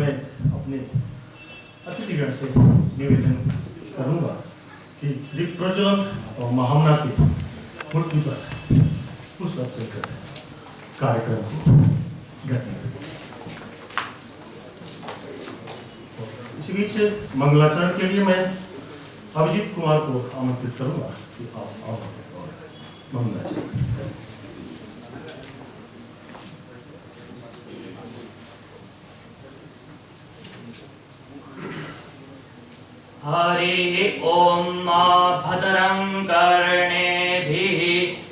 मैं अपने अतिथिगण से निवेदन करूंगा कि दीप प्रज्वलन और महामना की मूर्ति पर पुष्प अर्चन कर कार्यक्रम को गति दें। इसी बीच मंगलाचरण के लिए मैं अभिजीत कुमार को आमंत्रित करूंगा कि आप आओ और मंगलाचरण करें। हरि ओम भद्रं कर्णेभिः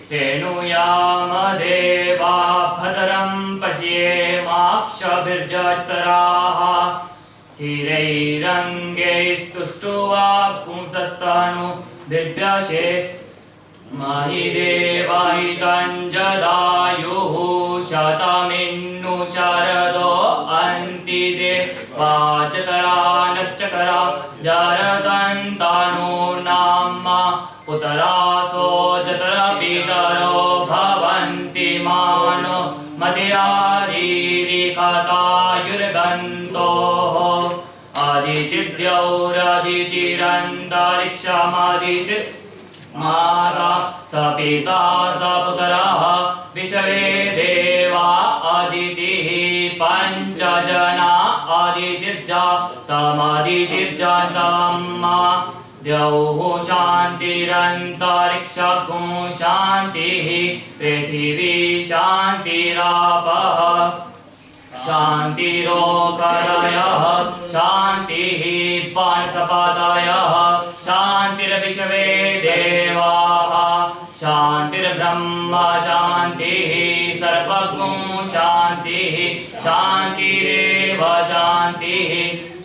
शृणुयाम देवा भद्रं पश्येमाक्षभिर्जत्राः स्थिरैरङ्गैस्तुष्टुवागुंसस्तनुभिर्व्यशे महि देवायितं जदायुः शतमिन्नु शरदो अन्तिदे वाचतरा नश्चकरा जरसन्तानो नाम पुतरासो जतरा पितरो भवन्ति मानो मध्यारीरिकतायुर्गन्तोः आदितिर्द्यौरदितिरन्तरिक्षमादिति माता स पिता स पुत्रः विश्वे देवा अदितिः पञ्चजना अदितिर्जातमदितिर्जातमम्मा द्यौः शान्तिरन्तरिक्षगो शान्तिः पृथिवी शान्तिरापः शान्तिरोकरयः शान्तिः वनस्पतयः शान्तिर्विश्वे देवाः शान्तिर्ब्रह्म शान्तिः सर्वज्ञो शान्तिः शान्तिरेव शान्तिः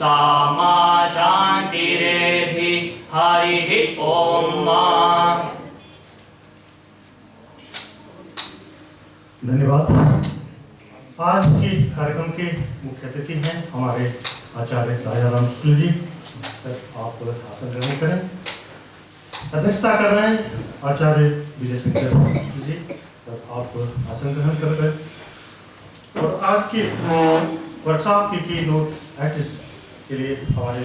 सामा शान्तिरेधि हरिः ओम। धन्यवाद। आज के कार्यक्रम के मुख्य अतिथि हैं हमारे आचार्य राजाराम शुक्ल जी। आप आसन ग्रहण करें। अध्यक्षता कर रहे हैं आचार्य विजय शंकर जी। आप आसन ग्रहण कर रहे हैं। और आज के वर्कशॉप की नोट आर्टिस्ट के लिए हमारे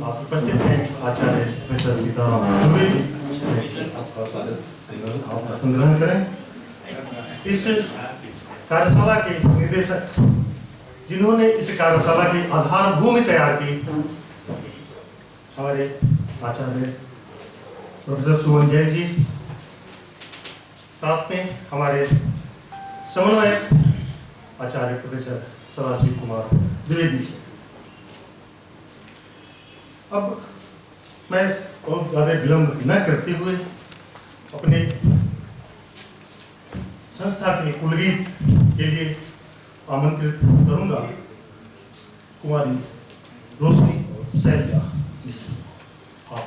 आप उपस्थित हैं आचार्य प्रोफेसर सीताराम दुबे जी। आप आसन ग्रहण करें। इस कार्यशाला के निर्देशक जिन्होंने इस कार्यशाला की आधार भूमि तैयार की हमारे आचार्य प्रोफेसर सुमन जैन जी, साथ में हमारे समन्वयक आचार्य प्रोफेसर सदाशिव कुमार द्विवेदी जी। अब मैं बहुत ज्यादा विलंब न करते हुए अपने संस्था के कुलगीत के लिए आमंत्रित करूंगा कुमारी रोशनी शैलजा मिश्र। आप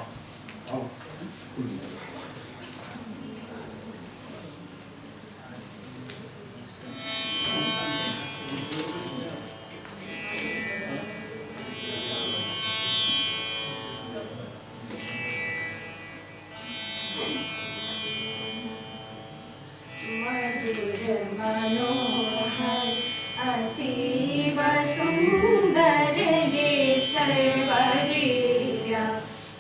मनोहर अतीव सुंदर ये सर्वरीया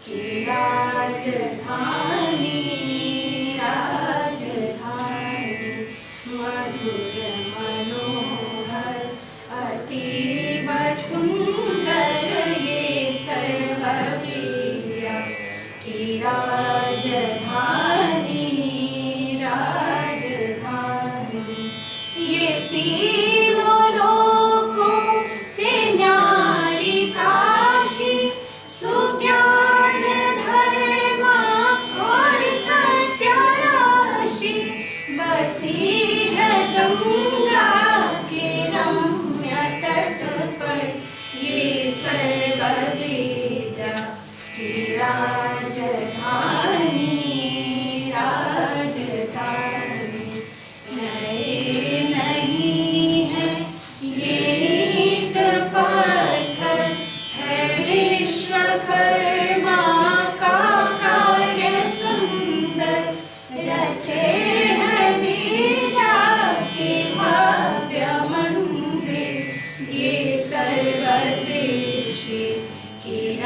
की राजधानी राजधानी मधुर मनोहर अतीव सुंदर ये सर्वरीया की राजधानी ये तीनों लोकों से न्यारी काशी सुज्ञान धर्म और सत्य राशि बसी है गंगा के रम्य तट पर ये सर्ववेद की राजधानी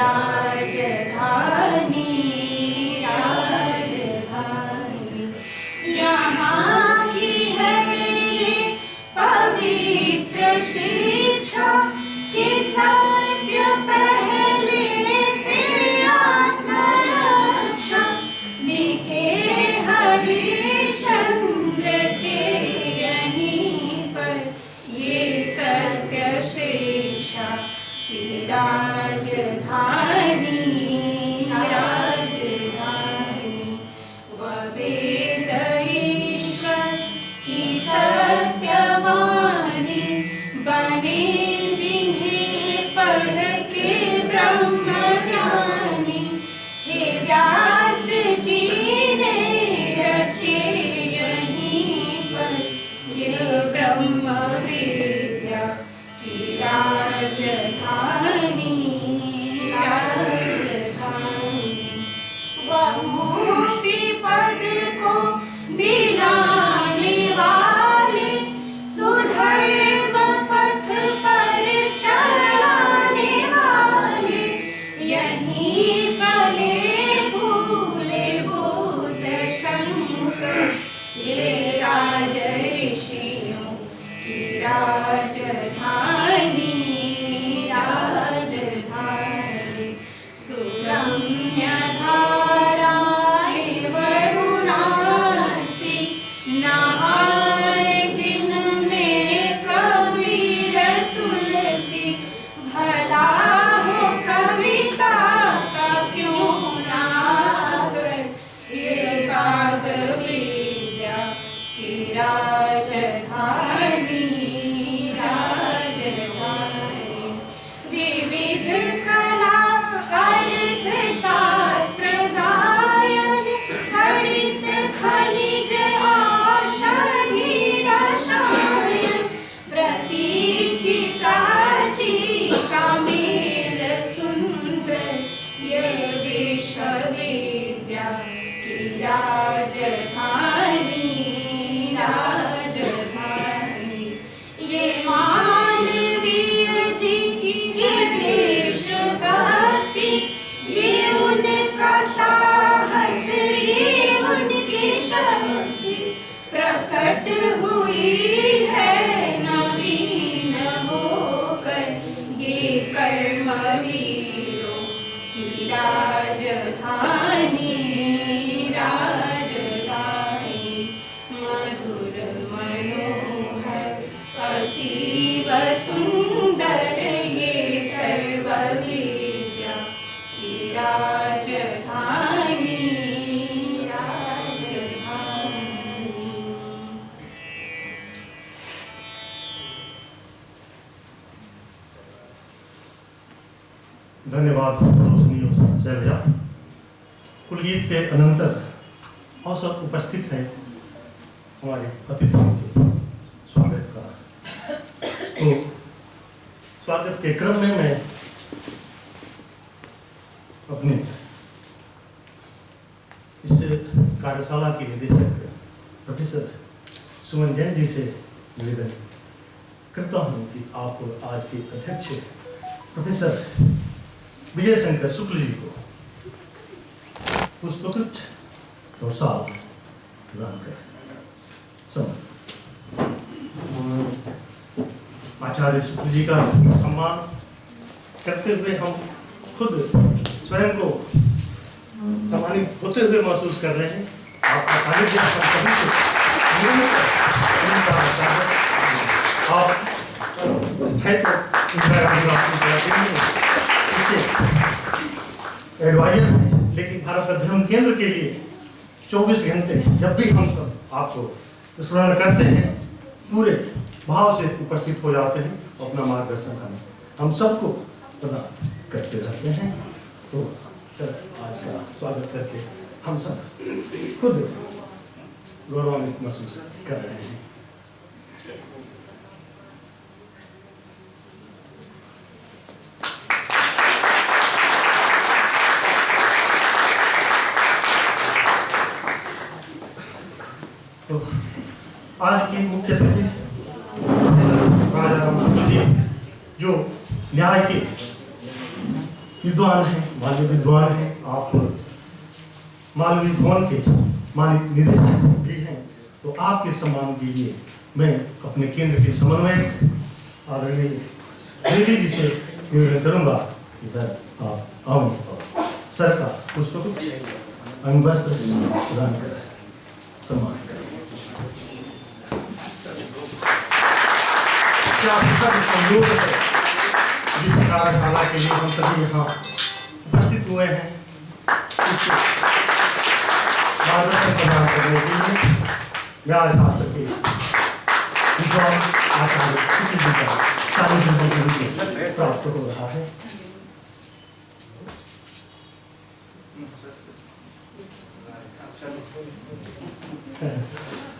राजधानी राजधानी यहाँ की है ये पवित्र शिक्षा कि सत्य पहले फिर आत्मरक्षा बिके हरिश्चंद्र के यहीं पर ये सत्य शिक्षा की राजधानी राजधानी वह वेद ईश्वर की सत्यवाणी बने जिन्हें पढ़ के ब्रह्म ज्ञानी थे व्यास जी ने रचे यहीं पर यह ब्रह्म विद्या की राजधानी राजधानी वह मुक्ति पद को दिलाने वाले सुधर्म पथ पर चलाने वाले यहीं फले फूले बुद्ध शंकर ये राज ऋषियों की राजधानी राजधानी सुरम्य धाराएं वरुणासी नहाए जिनमें कबीर तुलसी भला हो कविता का क्यों ना कर ये राग विद्या की राजधानी राजधानी विविध कला अर्थ शास्त्र गायन गणित खनिज औषधि रसायन प्रतीचि प्राची का मेल सुंदर ये विश्वविद्या की राजधानी राजधानी ये मानवीय जी की देशभक्ति ये उनका साहस ये उनकी शक्ति प्रकट हुई है नवीन होकर ये कर्मवीरों की राजधानी राजधानी मधुर मनोहर अतीव सुंदर ये सर्वविद्या की राजधानी राजधानी धन्यवाद रोशनी और शैलजा। कुलगीत के अनंतर और सब उपस्थित हैं हमारे अतिथियों के स्वागत का। तो स्वागत के क्रम में मैं अपने इस कार्यशाला की निदेशक प्रोफेसर सुमन जैन जी से निवेदन करता हूँ कि आप आज के अध्यक्ष प्रोफेसर विजय शंकर शुक्ल जी को पुष्पगुच्छ और साल प्रदान कर आचार्य शुक्ल जी का सम्मान करते हुए हम खुद स्वयं को सम्मानित होते हुए महसूस कर रहे हैं। आपका सानिध्य हम सभी को नियमित मिलता रहता है। आप है तो एडवाइजर हैं, लेकिन भारत का धर्म केंद्र के लिए 24 घंटे जब भी हम सब आपको स्मरण करते हैं पूरे भाव से उपस्थित हो जाते हैं, अपना मार्गदर्शन हम सबको प्रदान करते रहते हैं। तो सर आज का स्वागत करके हम सब खुद गौरवान्वित महसूस कर रहे हैं। तो आज की मुख्य अतिथि राजा राम शुक्ल जी जो न्याय के विद्वान हैं, माननीय विद्वान हैं, आप मालवीय भवन के माननीय निदेशक भी हैं, तो आपके सम्मान के लिए मैं अपने केंद्र के समन्वयक आदरणीय रेड्डी जी से निवेदन करूंगा, इधर आप आओ और सर का पुष्प अंगवस्त्र प्रदान कर सम्मान करें। क्या संयोग है जिस कार्यशाला के लिए हम सभी यहाँ उपस्थित हुए हैं, मार्गदर्शन प्रदान करने के लिए न्याय शास्त्र के विद्वान आचार्य किसी जी का सानिध्य प्राप्त हो रहा है।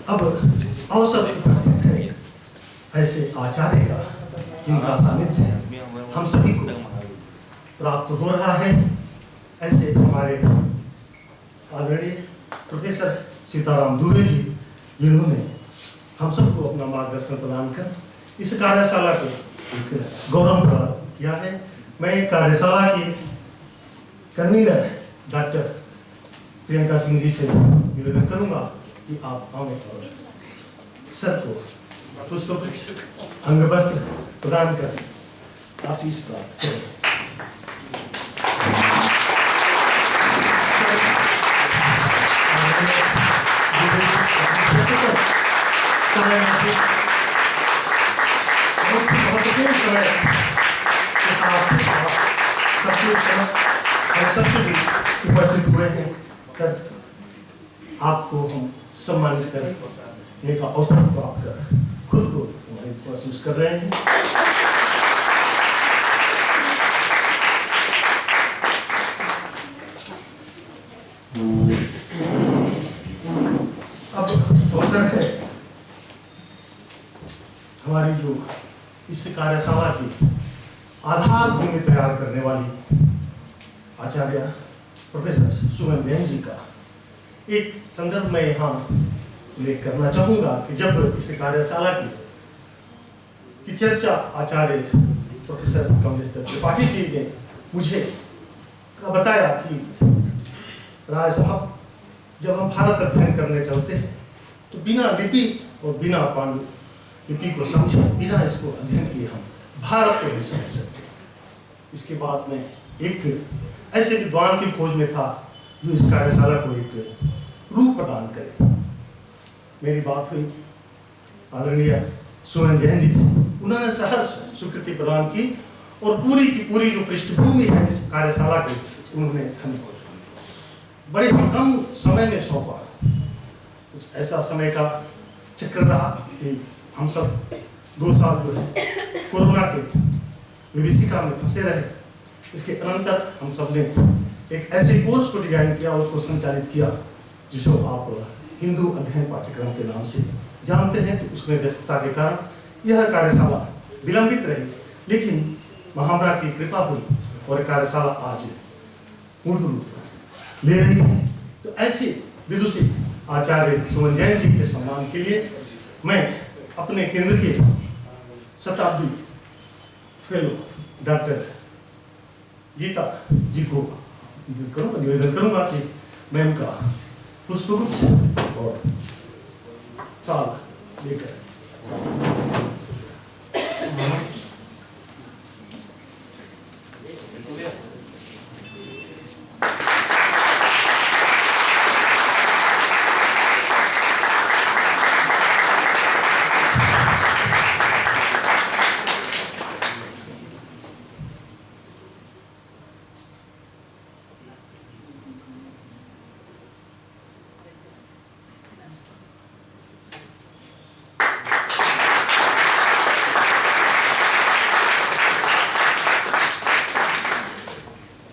अब अवसर उपस्थित है ऐसे आचार्य का जिनका सानिध्य हम सभी को प्राप्त हो रहा है। ऐसे हमारे आदरणीय प्रोफेसर सीताराम दुबे जी, जिन्होंने हम सबको अपना मार्गदर्शन प्रदान कर इस कार्यशाला को गौरव प्रदान किया है। मैं कार्यशाला की कन्वीनर डॉक्टर प्रियंका सिंह जी से निवेदन करूंगा कि आप आए और सर को पुष्प अंगवस्त्र प्रदान कर आशीष प्राप्त करें। सबसे भी उपस्थित हुए हैं सर, आपको हम सम्मानित करने का अवसर प्राप्त कर खुद को महसूस कर रहे हैं। अब अवसर है हमारी जो इस कार्यशाला की आधार भूमि तैयार करने वाली आचार्य प्रोफेसर सुमन जैन जी का एक संदर्भ में यहाँ उल्लेख करना चाहूँगा कि जब इस कार्यशाला की चर्चा आचार्य प्रोफेसर कमलेश्वर त्रिपाठी जी ने मुझे बताया कि राय साहब, जब हम भारत अध्ययन करने चलते हैं तो बिना लिपि और बिना पांडुलिपि को समझे, बिना इसको अध्ययन किए हम भारत को नहीं समझ सकते। इसके बाद में एक ऐसे विद्वान की खोज में था जो इस कार्यशाला को एक रूप प्रदान करे। मेरी बात हुई आदरणीय सुमन जैन जी से, उन्होंने सहर्ष स्वीकृति प्रदान की और पूरी की पूरी जो पृष्ठभूमि है इस कार्यशाला की, उन्होंने हमें बड़े ही कम समय में सौंपा। कुछ ऐसा समय का चक्र रहा कि हम सब 2 साल जो है कोरोना के विभीषिका में फंसे रहे। इसके अनंतर हम सब ने एक ऐसे कोर्स को डिजाइन किया, उसको संचालित किया जिसको आप हिंदू अध्ययन पाठ्यक्रम के नाम से जानते हैं। तो उसमें व्यस्तता के कारण यह कार्यशाला विलंबित रही, लेकिन महामना की कृपा हुई और कार्यशाला आज पूर्ण रूप ले रही है। तो ऐसे विदुषी आचार्य सुमन जैन जी के सम्मान के लिए मैं अपने केंद्र के शताब्दी फेलो डॉक्टर गीता जी को निवेदन करूंगा कि मैं उनका पुष्पगुच्छ और साल लेकर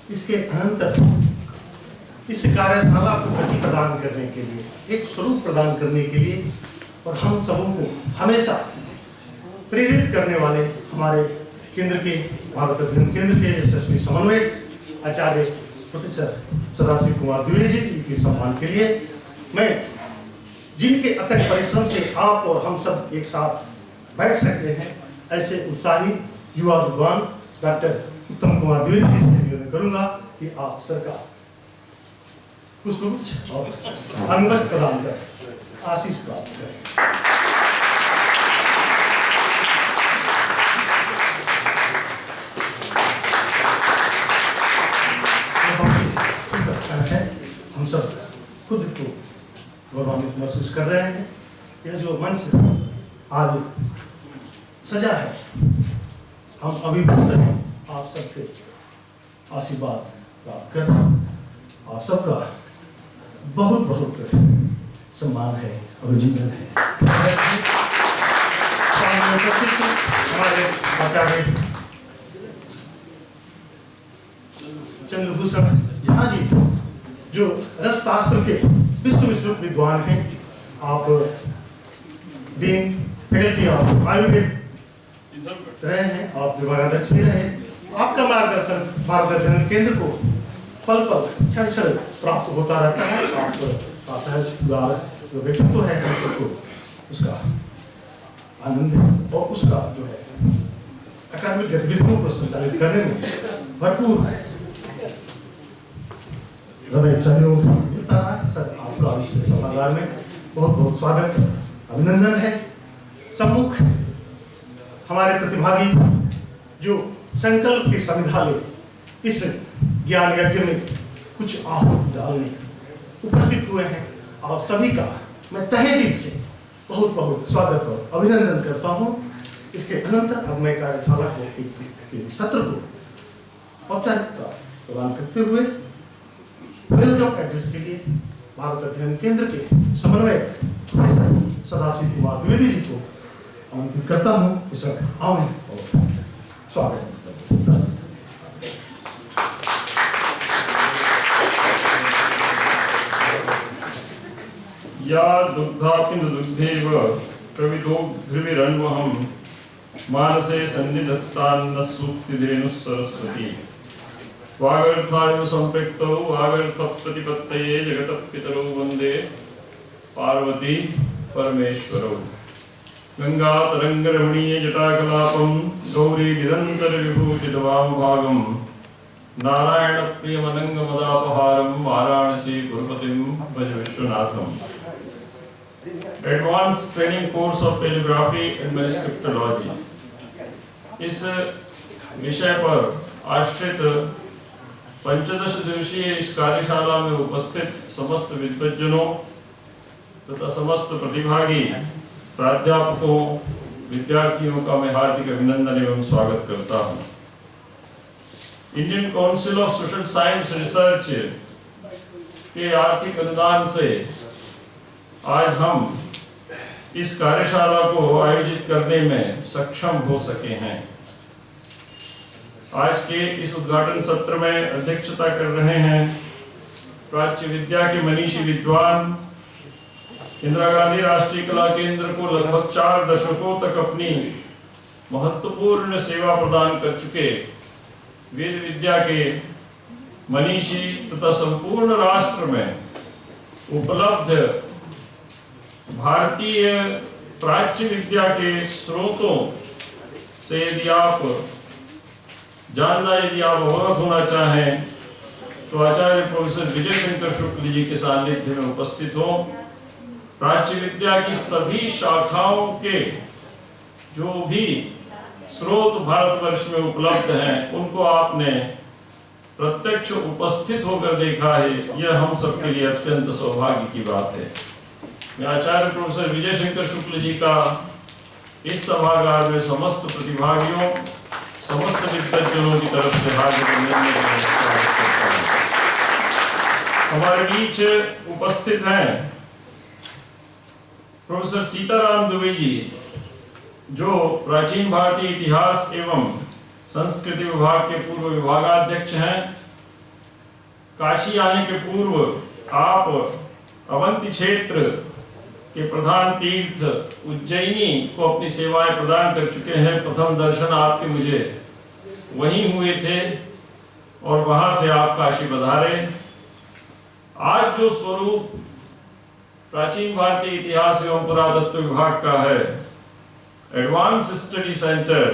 इसके अनंतर इस कार्यशाला को गति प्रदान करने के लिए, एक स्वरूप प्रदान करने के लिए और हम सबों को हमेशा प्रेरित करने वाले हमारे केंद्र के भारत अध्ययन केंद्र के यशस्वी समन्वयक आचार्य प्रोफेसर सदाशिव कुमार द्विवेदी जी के सम्मान के लिए मैं, जिनके अथक परिश्रम से आप और हम सब एक साथ बैठ सकते हैं, ऐसे उत्साही युवा विद्वान डॉक्टर उत्तम कुमार द्विवेदी जी से मैं करूंगा कि आप सरकार कुछ न कुछ और अनुमति प्रदान करें, आशीष प्राप्त करें। हम सब खुद को गौरवान्वित महसूस कर रहे हैं। यह जो मंच आज सजा है, हम अभिभूत हैं आप सबके आशीर्वाद प्राप्त कर। आप सबका बहुत बहुत सम्मान है, अभिनंदन है। हमारे आचार्य चंद्रभूषण झा जी जो रसशास्त्र के विश्व विद्वान हैं, आप डीन फैकल्टी ऑफ आयुर्वेद रहे हैं, आप विभागाध्यक्ष भी रहे। आपका मार्गदर्शन भारत अध्ययन केंद्र को पल पल क्षण क्षण प्राप्त होता रहता है। आपका सहज द्वार जो व्यक्तित्व है, हम सबको उसका आनंद और उसका जो है अकादमिक गतिविधियों को संचालित करने में भरपूर सहयोग मिलता है। सर, आपका इस सभागार में बहुत बहुत स्वागत, अभिनंदन है। सम्मुख हमारे प्रतिभागी जो संकल्प की समिधा ले इस ज्ञान यज्ञ में कुछ आहुति डालने उपस्थित हुए हैं, आप सभी का मैं तहे दिल से बहुत बहुत स्वागत और अभिनंदन करता हूँ। इसके अनंतर अब मैं कार्यशाला को एक सत्र को औपचारिकता प्रदान करते हुए प्रयोजक एड्रेस के लिए भारत अध्ययन केंद्र के समन्वयक प्रोफेसर सदाशिव कुमार द्विवेदी जी को आमंत्रित करता हूँ। इस आऊँ और स्वागत या दुग्धापिंद दुग्धेव कविदोग्ध्रिविरण्वहं मानसे सन्निधत्तान्न सूक्तिधेनुः सरस्वती वागर्थायो संपृक्तौ वागर्थप्रतिपत्तये जगतपितरौ वन्दे पार्वती परमेश्वरौ गंगातरङ्गरमणीय जटाकलापं गौरी निरन्तरविभूषितवामभागं नारायणप्रियमनङ्गमदापहारं वाराणसी पुरपतिं भज विश्वनाथम्। Advance training course of calligraphy and manuscriptology, इस विषय पर आश्रित 15 दिवसीय इस कार्यशाला में उपस्थित समस्त विद्वज्जनों तथा समस्त प्रतिभागी प्राध्यापकों विद्यार्थियों का मैं हार्दिक अभिनंदन एवं स्वागत करता हूं। Indian council of social science research के आर्थिक अनुदान से आज हम इस कार्यशाला को आयोजित करने में सक्षम हो सके हैं। आज के इस उद्घाटन सत्र में अध्यक्षता कर रहे हैं प्राच्य विद्या के मनीषी विद्वान, इंदिरा गांधी राष्ट्रीय कला केंद्र को लगभग 4 दशकों तक अपनी महत्वपूर्ण सेवा प्रदान कर चुके वेद विद्या के मनीषी तथा संपूर्ण राष्ट्र में उपलब्ध भारतीय प्राच्य विद्या के स्रोतों से यदि आप अवगत होना चाहें तो आचार्य प्रोफेसर विजय शंकर शुक्ल जी के सानिध्य में उपस्थित हो। प्राच्य विद्या की सभी शाखाओं के जो भी स्रोत भारतवर्ष में उपलब्ध हैं उनको आपने प्रत्यक्ष उपस्थित होकर देखा है, यह हम सबके लिए अत्यंत सौभाग्य की बात है। मैं आचार्य प्रोफेसर विजय शंकर शुक्ल जी का इस सभागार में समस्त प्रतिभागियों समस्त विद्वज्जनों की तरफ से हार्दिक अभिनंदन करता हूं। हमारे बीच उपस्थित हैं प्रोफेसर सीताराम दुबे जी, जो प्राचीन भारतीय इतिहास एवं संस्कृति विभाग के पूर्व विभागाध्यक्ष हैं। काशी आने के पूर्व आप अवंती क्षेत्र के प्रधान तीर्थ उज्जैनी को अपनी सेवाएं प्रदान कर चुके हैं। प्रथम दर्शन आपके मुझे वहीं हुए थे और वहां से आप काशी पधारे। आज जो स्वरूप प्राचीन भारतीय इतिहास एवं पुरातत्व विभाग का है, एडवांस स्टडी सेंटर,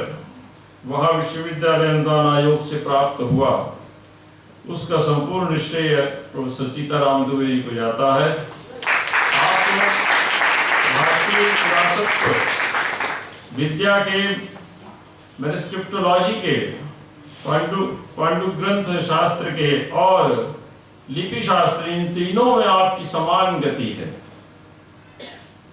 वहां विश्वविद्यालय अनुदान आयोग से प्राप्त हुआ। उसका संपूर्ण श्रेय प्रोफेसर सीताराम दुबे जी को जाता है। आप भारतीय पुरातत्व विद्या के, मैनुस्क्रिप्टोलॉजी के, पांडु ग्रंथ शास्त्र के और लिपि शास्त्र, इन तीनों में आपकी समान गति है।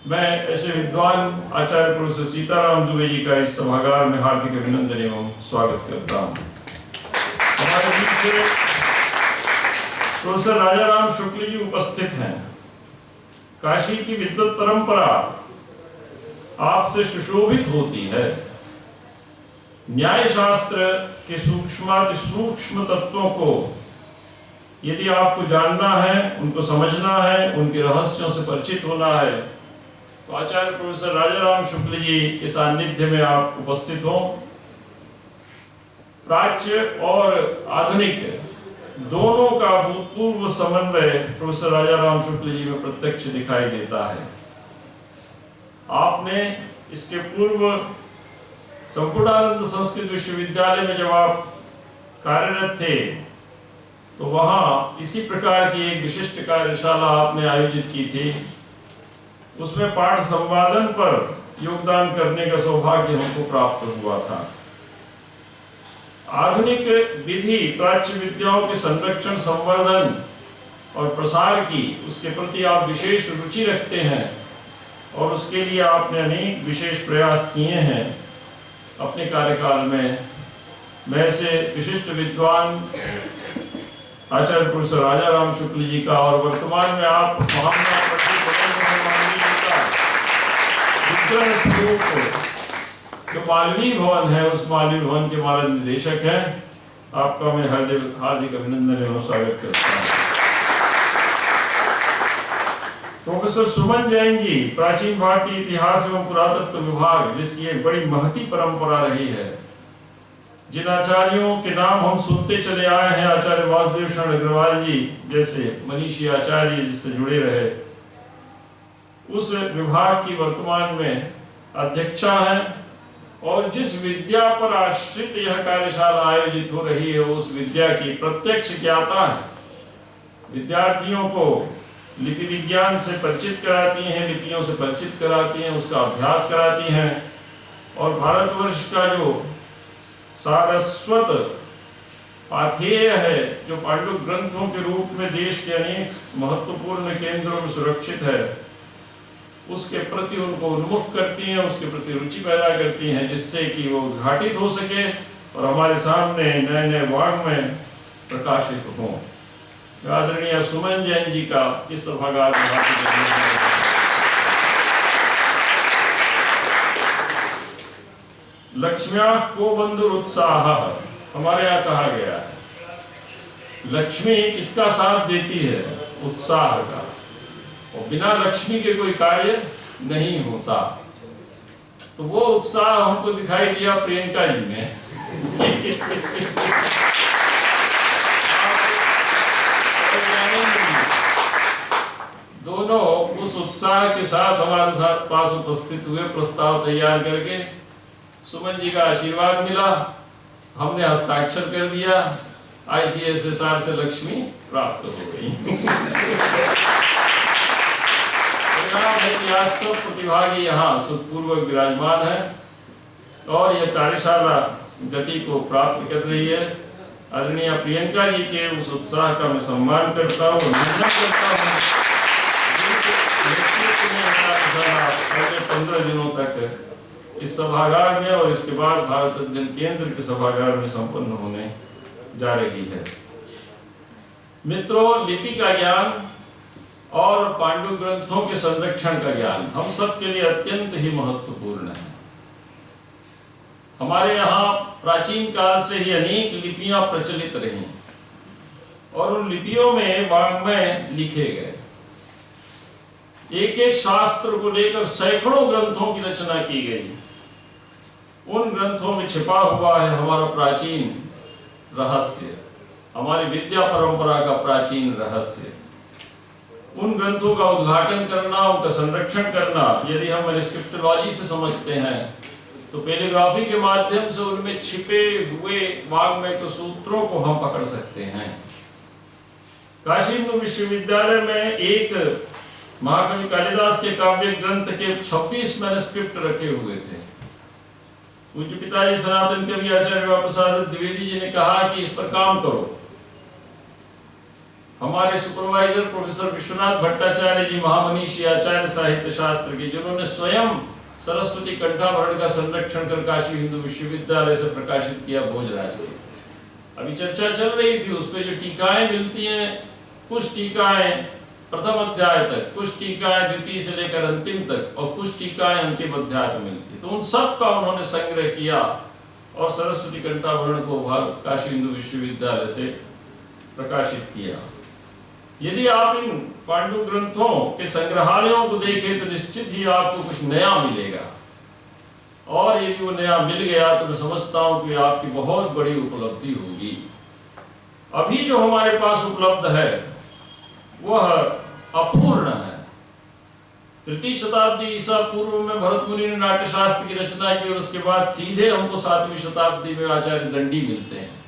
मैं ऐसे विद्वान आचार्य प्रोफेसर सीताराम दुबे जी का इस सभागार में हार्दिक अभिनंदन एवं स्वागत करता हूँ। हमारे बीच में प्रोफेसर राजाराम शुक्ल जी उपस्थित हैं। काशी की विद्वत परंपरा आपसे सुशोभित होती है। न्याय शास्त्र के सूक्ष्म तत्वों को यदि आपको जानना है, उनको समझना है, उनके रहस्यों से परिचित होना है, तो आचार्य प्रोफेसर राजाराम शुक्ल जी के सानिध्य में आप उपस्थित हों। प्राच्य और आधुनिक दोनों का भूतपूर्व समन्वय प्रोफेसर राजाराम शुक्ल जी में प्रत्यक्ष दिखाई देता है। आपने इसके पूर्व संपूर्णानंद संस्कृत विश्वविद्यालय में जब आप कार्यरत थे तो वहाँ इसी प्रकार की एक विशिष्ट कार्यशाला आपने आयोजित की थी। उसमें पाठ संवादन पर योगदान करने का सौभाग्य हमको प्राप्त हुआ था। आधुनिक विधि प्राच्य विद्याओं के संरक्षण, संवर्धन और प्रसार की, उसके प्रति आप विशेष रुचि रखते हैं और उसके लिए आपने अनेक विशेष प्रयास किए हैं अपने कार्यकाल में। मैं ऐसे विशिष्ट विद्वान आचार्य प्रोफेसर राजाराम शुक्ल जी का और वर्तमान में आप जो मालवीय भवन है, उस मालवीय भवन के महाराज निदेशक हैं। आपका मैं हार्दिक अभिनंदन एवं स्वागत करता हूँ। प्रोफेसर सुमन जैन जी, प्राचीन भारतीय इतिहास एवं पुरातत्व विभाग, जिसकी एक बड़ी महती परंपरा रही है, जिन आचार्यों के नाम हम सुनते चले आए हैं, आचार्य वासुदेव शरण अग्रवाल जी जैसे मनीषी आचार्य जिससे जुड़े रहे, उस विभाग की वर्तमान में अध्यक्षा हैं। और जिस विद्या पर आश्रित यह कार्यशाला आयोजित हो रही है, उस विद्या की प्रत्यक्ष ज्ञाता है। विद्यार्थियों को लिपि विज्ञान से परिचित कराती हैं, लिपियों से परिचित कराती हैं, उसका अभ्यास कराती हैं। और भारतवर्ष का जो सारस्वत पाथेय है, जो पांडु ग्रंथों के रूप में देश के अनेक महत्वपूर्ण केंद्रों में सुरक्षित है, उसके प्रति उनको उन्मुख करती हैं, उसके प्रति रुचि पैदा करती हैं, जिससे कि वो उद्घाटित हो सके और हमारे सामने नए नए वाङ्मय प्रकाशित हों। आदरणीय सुमन जैन जी का इस सभागार में लक्ष्म्या को बंधुर उत्साह, हमारे यहाँ कहा गया है लक्ष्मी किसका साथ देती है? उत्साह का। और बिना लक्ष्मी के कोई कार्य नहीं होता। तो वो उत्साह हमको दिखाई दिया प्रियंका जी में। दोनों उस उत्साह के साथ हमारे साथ पास उपस्थित हुए, प्रस्ताव तैयार करके सुमन जी का आशीर्वाद मिला, हमने हस्ताक्षर कर दिया, ICSSR से लक्ष्मी प्राप्त हो गई। सब प्रतिभागी यहाँ सुखपूर्वक विराजमान है और यह कार्यशाला गति को प्राप्त कर रही है। आदरणीय प्रियंका जी के उस उत्साह का मैं सम्मान करता हूँ, वंदना करता हूँ। 15 दिनों तक इस सभागार में और इसके बाद भारत अध्ययन केंद्र के सभागार में संपन्न होने जा रही है। मित्रों, लिपि का ज्ञान और पांडु ग्रंथों के संरक्षण का ज्ञान हम सब के लिए अत्यंत ही महत्वपूर्ण है। हमारे यहाँ प्राचीन काल से ही अनेक लिपियां प्रचलित रही और उन लिपियों में वाङ्मय लिखे गए। एक एक शास्त्र को लेकर सैकड़ों ग्रंथों की रचना की गई। उन ग्रंथों में छिपा हुआ है हमारा प्राचीन रहस्य, हमारी विद्या परंपरा का प्राचीन रहस्य। उन ग्रंथों का उद्घाटन करना, उनका संरक्षण करना, यदि हम मैनुस्क्रिप्टोलॉजी से समझते हैं तो पेलिग्राफी के माध्यम से उनमें छिपे हुए वाङ्मय के सूत्रों को हम पकड़ सकते हैं। काशी हिंदू विश्वविद्यालय में एक महाकवि कालिदास के काव्य ग्रंथ के 26 मैन्युस्क्रिप्ट रखे हुए थे। पूज्य पिताजी सनातन कवि आचार्य बाबा प्रसाद द्विवेदी जी ने कहा कि इस पर काम करो। हमारे सुपरवाइजर प्रोफेसर विश्वनाथ भट्टाचार्य जी महामनीषी आचार्य साहित्य शास्त्र के, जिन्होंने स्वयं सरस्वती कंठाभरण का संरक्षण कर काशी हिंदू विश्वविद्यालय से प्रकाशित किया भोजराज के। अभी चर्चा चल रही थी, उस पर जो टीकाएं मिलती हैं, कुछ टीकाएं प्रथम अध्याय तक, कुछ टीकाएं द्वितीय से लेकर अंतिम तक, और कुछ टीकाएं अंतिम अध्याय में मिलती, तो उन सब का उन्होंने संग्रह किया और सरस्वती कंठाभरण को काशी हिंदू विश्वविद्यालय से प्रकाशित किया। यदि आप इन पांडु ग्रंथों के संग्रहालयों को देखें तो निश्चित ही आपको कुछ नया मिलेगा, और यदि वो नया मिल गया तो मैं समझता हूं कि आपकी बहुत बड़ी उपलब्धि होगी। अभी जो हमारे पास उपलब्ध है वह अपूर्ण है। तृतीय शताब्दी ईसा पूर्व में भरत मुनि ने नाट्यशास्त्र की रचना की, और उसके बाद सीधे हमको 7वीं शताब्दी में आचार्य दंडी मिलते हैं।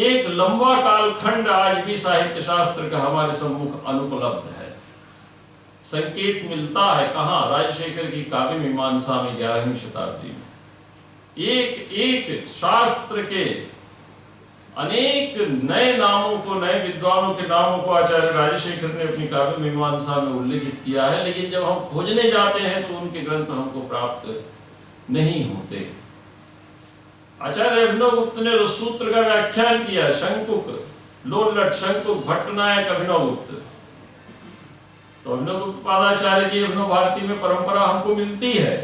एक लंबा कालखंड आज भी साहित्य शास्त्र का हमारे सम्मुख अनुपलब्ध है। संकेत मिलता है कहाँ? राजशेखर की काव्य मीमांसा में 11वीं शताब्दी में एक एक शास्त्र के अनेक नए नामों को, नए विद्वानों के नामों को आचार्य राजशेखर ने अपनी काव्य मीमांसा में उल्लेखित किया है, लेकिन जब हम खोजने जाते हैं तो उनके ग्रंथ हमको प्राप्त नहीं होते। आचार्य अभिनवगुप्त ने सूत्र का व्याख्यान किया, शंकुक, लोलट, शंकुक, भट्टनायक, अभिनवगुप्त। तो अभिनवगुप्त पादाचार्य की अभिनव भारती में परंपरा हमको मिलती है,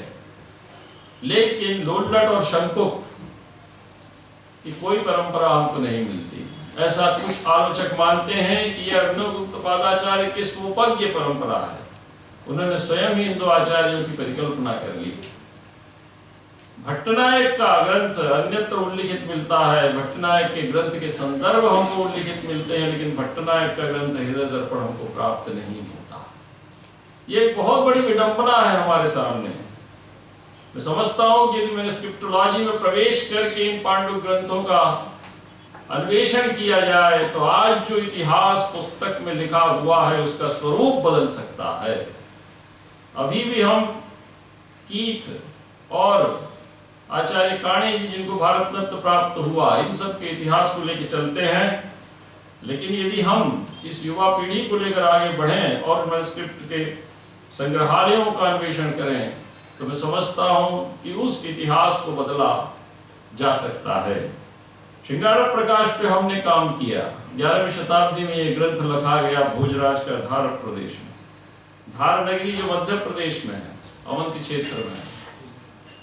लेकिन लोलट और शंकुक की कोई परंपरा हमको नहीं मिलती। ऐसा कुछ आलोचक मानते हैं कि यह अभिनवगुप्त पादाचार्य की स्वोपज्ञ परंपरा है, उन्होंने स्वयं ही हिंदू आचार्यों की परिकल्पना कर ली। भट्टनायक का ग्रंथ अन्यत्र उल्लिखित मिलता है, भट्टनायक के ग्रंथ के संदर्भ हमको उल्लिखित मिलते हैं, लेकिन भट्टनायक का ग्रंथ हृदय दर्पण हमको प्राप्त नहीं होता। ये एक बहुत बड़ी विडंबना है हमारे सामने। मैं समझता हूं कि यदि मैन्युस्क्रिप्टोलॉजी में प्रवेश करके इन पांडु ग्रंथों का अन्वेषण किया जाए तो आज जो इतिहास पुस्तक में लिखा हुआ है उसका स्वरूप बदल सकता है। अभी भी हम कीथ और आचार्य काणे जी, जिनको भारत रत्न प्राप्त हुआ, इन सब के इतिहास को लेकर चलते हैं, लेकिन यदि हम इस युवा पीढ़ी को लेकर आगे बढ़ें और मैन्युस्क्रिप्ट के संग्रहालयों का अन्वेषण करें तो मैं समझता हूं कि उस इतिहास को बदला जा सकता है। श्रृंगारक प्रकाश पे हमने काम किया। 11वीं शताब्दी में यह ग्रंथ लिखा गया भोजराज का धार प्रदेश में। धार नगरी जो मध्य प्रदेश में है, अवंती क्षेत्र में है।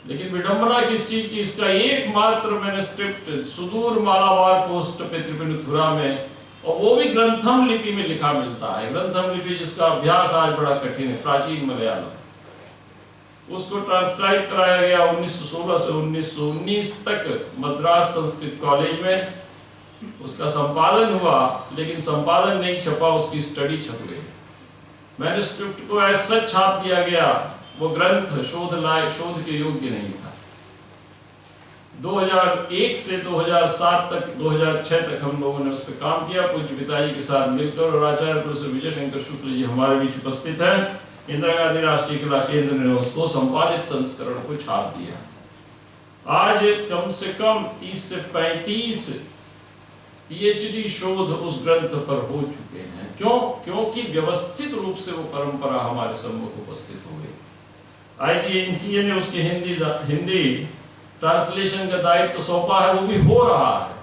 लेकिन विडंबना किस चीज की? इसका एकमात्र मैन्युस्क्रिप्ट सुदूर मालाबार पोस्ट पे त्रिपुनिथुरा में, और वो भी ग्रंथम लिपि में लिखा मिलता है। ग्रंथम लिपि जिसका अभ्यास आज बड़ा कठिन है, प्राचीन मलयालम। उसको ट्रांसक्राइब कराया गया 1916 से 1919 तक मद्रास संस्कृत कॉलेज में। उसका संपादन हुआ, लेकिन संपादन नहीं छपा, उसकी स्टडी छप गई। मैन्युस्क्रिप्ट को ऐसा छाप दिया गया, वो ग्रंथ शोध के योग्य नहीं था। 2001 से 2007 तक, 2006 तक हम लोगों ने उस पर काम किया पूज्य पिताजी के साथ मिलकर, और आचार्य प्रोफेसर विजय शंकर शुक्ल जी हमारे बीच उपस्थित हैं। इंदिरा गांधी राष्ट्रीय कला केंद्र ने उसको संपादित संस्करण को छाप दिया। आज कम से कम 30 से 35 पीएचडी शोध उस ग्रंथ पर हो चुके हैं। क्यों? क्योंकि व्यवस्थित रूप से वो परंपरा हमारे सम्मुख उपस्थित हो गई। IGNCA ने उसकी हिंदी ट्रांसलेशन का दायित्व सौंपा है, वो भी हो रहा है।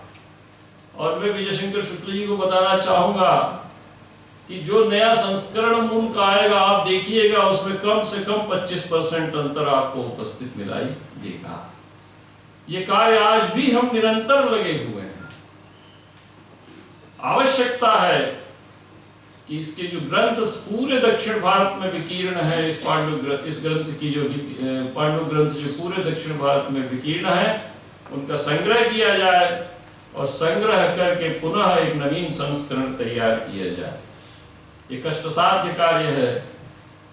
और मैं विजय शंकर शुक्ल जी को बताना चाहूंगा कि जो नया संस्करण मूल का आएगा, आप देखिएगा उसमें कम से कम 25% अंतर आपको उपस्थित मिलाई देगा। ये कार्य आज भी हम निरंतर लगे हुए हैं। आवश्यकता है कि इसके जो ग्रंथ पूरे दक्षिण भारत में विकीर्ण है, इस ग्रंथ की जो पांडु ग्रंथ जो पूरे दक्षिण भारत में विकीर्ण है, उनका संग्रह किया जाए और संग्रह करके पुनः एक नवीन संस्करण तैयार किया जाए। ये कष्टसाध्य कार्य है,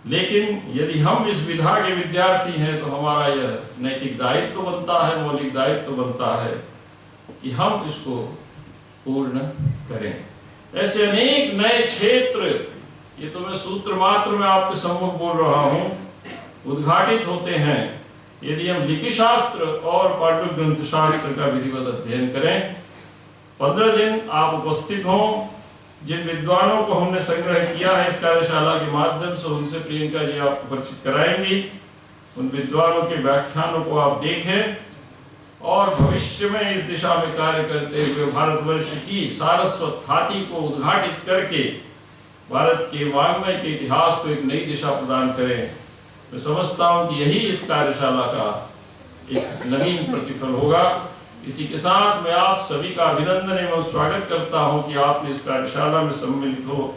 लेकिन यदि हम इस विधा के विद्यार्थी हैं तो हमारा यह नैतिक दायित्व बनता है, मौलिक दायित्व बनता है कि हम इसको पूर्ण करें। ऐसे अनेक नए क्षेत्र, ये तो मैं सूत्र मात्र में आपके सम्मुख बोल रहा हूं, उद्घाटित होते हैं यदि हम लिपि शास्त्र और पाठ्य ग्रंथ शास्त्र का विधिवत अध्ययन करें। 15 दिन आप उपस्थित हों। जिन विद्वानों को हमने संग्रह किया है इस कार्यशाला के माध्यम से, उनसे प्रियंका जी आपको परिचित कराएंगी। उन विद्वानों के व्याख्यानों को आप देखें और भविष्य में इस दिशा में कार्य करते हुए भारतवर्ष की सारस्वत थाती को उद्घाटित करके भारत के वाङ्मय के इतिहास को एक नई दिशा प्रदान करें। मैं समझता हूं कि यही इस कार्यशाला का एक नवीन प्रतिफल होगा। इसी के साथ मैं आप सभी का अभिनंदन एवं स्वागत करता हूं कि आपने इस कार्यशाला में सम्मिलित हो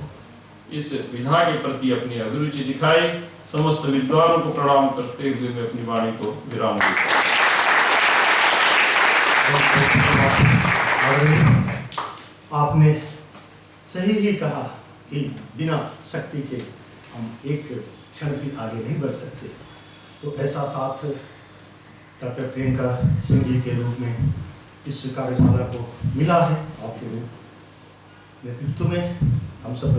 इस विधा के प्रति अपनी अभिरुचि दिखाई। समस्त विद्वानों को प्रणाम करते हुए मैं अपनी वाणी को विराम देता हूं। आपने सही ही कहा कि बिना शक्ति के हम एक क्षण भी आगे नहीं बढ़ सकते। तो ऐसा साथ डॉक्टर प्रियंका सिंह जी के रूप में इस कार्यशाला को मिला है। आपके नेतृत्व में हम सब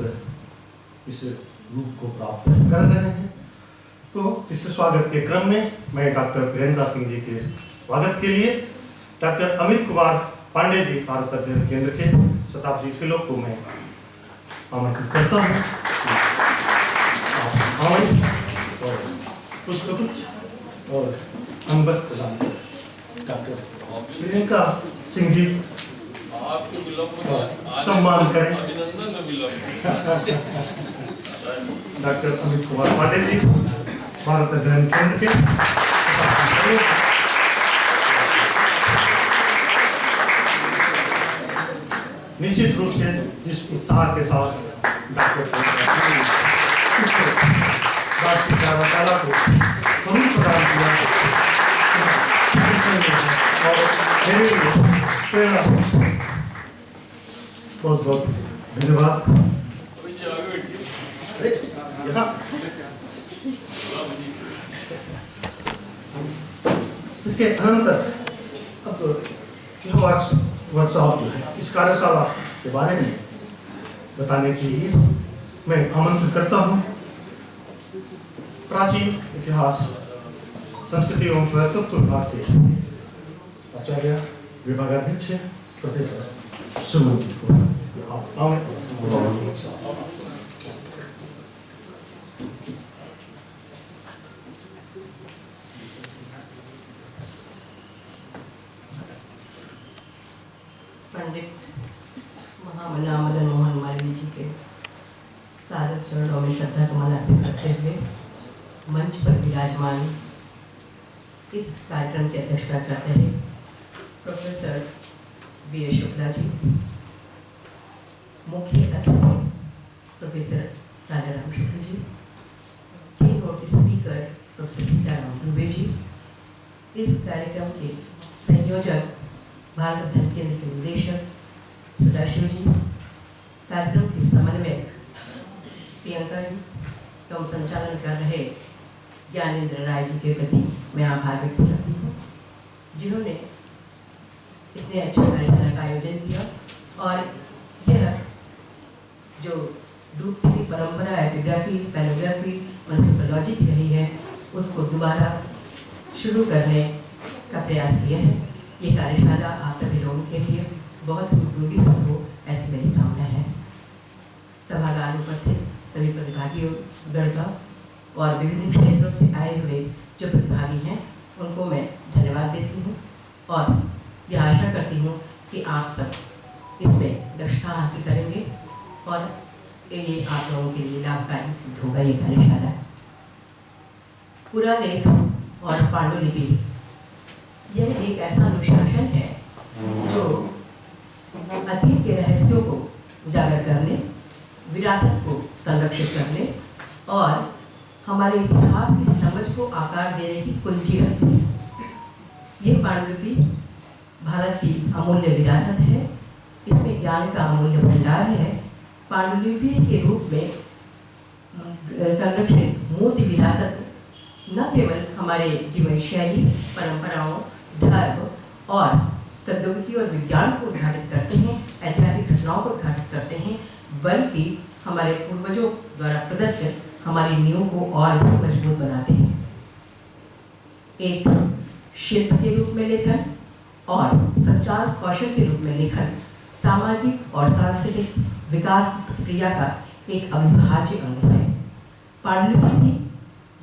इस रूप को प्राप्त कर रहे हैं। तो इस स्वागत के क्रम में मैं डॉक्टर प्रियंका सिंह जी के स्वागत के लिए डॉक्टर अमित कुमार पांडे जी भारत अध्ययन केंद्र के शताब्दी फेलो को मैं आमंत्रित करता हूँ। और पुष्पगुच्छ और अंगबस्त प्रदान डॉक्टर प्रियंका सिंह जी आपके विलंब सम्मान करें। अभिनंदन में विलंब। डॉक्टर अमित कुमार पांडे जी भारत अध्ययन केंद्र के निश्चित रूप से जिस उत्साह के साथ डॉक्टर राष्ट्रीय कार्यशाला को स्वरूप प्रदान किया और मेरे लिए प्रेरणा बहुत बहुत धन्यवाद। इसके अनंतर अब वर्कशॉप जो है इस कार्यशाला के बारे में बताने के लिए मैं आमंत्रित करता हूँ प्राचीन इतिहास संस्कृति एवं पुरातत्व विभाग के आचार्य विभागाध्यक्ष प्रोफेसर सुमन जी को पंडित महामना मदन मोहन मालवीय जी के सादर चरणों में श्रद्धा सुमन अर्पित करते हुए मंच पर विराजमान इस कार्यक्रम की अध्यक्षता कर रहे प्रोफेसर बी.एस. शुक्ला जी, मुख्य अतिथि professor Rajaram Shukla ji, keynote speaker professor Sitaram Dubey ji, इस कार्यक्रम के संयोजक भारत अध्ययन केंद्र के निदेशक सदाशिव जी, कार्यक्रम के समन्वयक प्रियंका जी एवं संचालन कर रहे ज्ञानेंद्र राय जी के प्रति मैं आभार व्यक्त करती हूँ, जिन्होंने इतने अच्छे कार्यशाला का आयोजन किया और यह जो डूबती हुई परंपरा एपिग्राफी, पैलोग्राफी और सिंपोलॉजी की रही है उसको दोबारा शुरू करने का प्रयास किया है। ये कार्यशाला आप सभी लोगों के लिए बहुत उपयोगी सिद्ध हो ऐसी मेरी कामना है। सभागार उपस्थित सभी प्रतिभागियों गण का और विभिन्न क्षेत्रों से आए हुए जो प्रतिभागी हैं उनको मैं धन्यवाद देती हूँ और यह आशा करती हूँ कि आप सब इसमें दक्षता हासिल करेंगे और ये आप लोगों के लिए लाभकारी सिद्ध होगा। ये कार्यशाला पुरालेख और पांडुलिपि यह एक ऐसा अनुशासन है जो अतीत के रहस्यों को उजागर करने, विरासत को संरक्षित करने और हमारे इतिहास की समझ को आकार देने की कुंजी रखती है। ये पांडुलिपि भारत की अमूल्य विरासत है, इसमें ज्ञान का अमूल्य भंडार है। पांडुलिपि के रूप में संरक्षित मूर्ति विरासत न केवल हमारे जीवन शैली, परंपराओं, धर्म और प्रौद्योगिकी और विज्ञान को उद्घाटित करते हैं, ऐतिहासिक घटनाओं को उद्घाटित करते हैं, बल्कि हमारे पूर्वजों द्वारा प्रदत्त हमारी नींव को और भी मजबूत बनाते हैं। एक शिल्प के रूप में लेखन और संचार कौशल के रूप में लेखन सामाजिक और सांस्कृतिक विकास की प्रक्रिया का एक अविभाज्य अंग है। पांडुलिपि की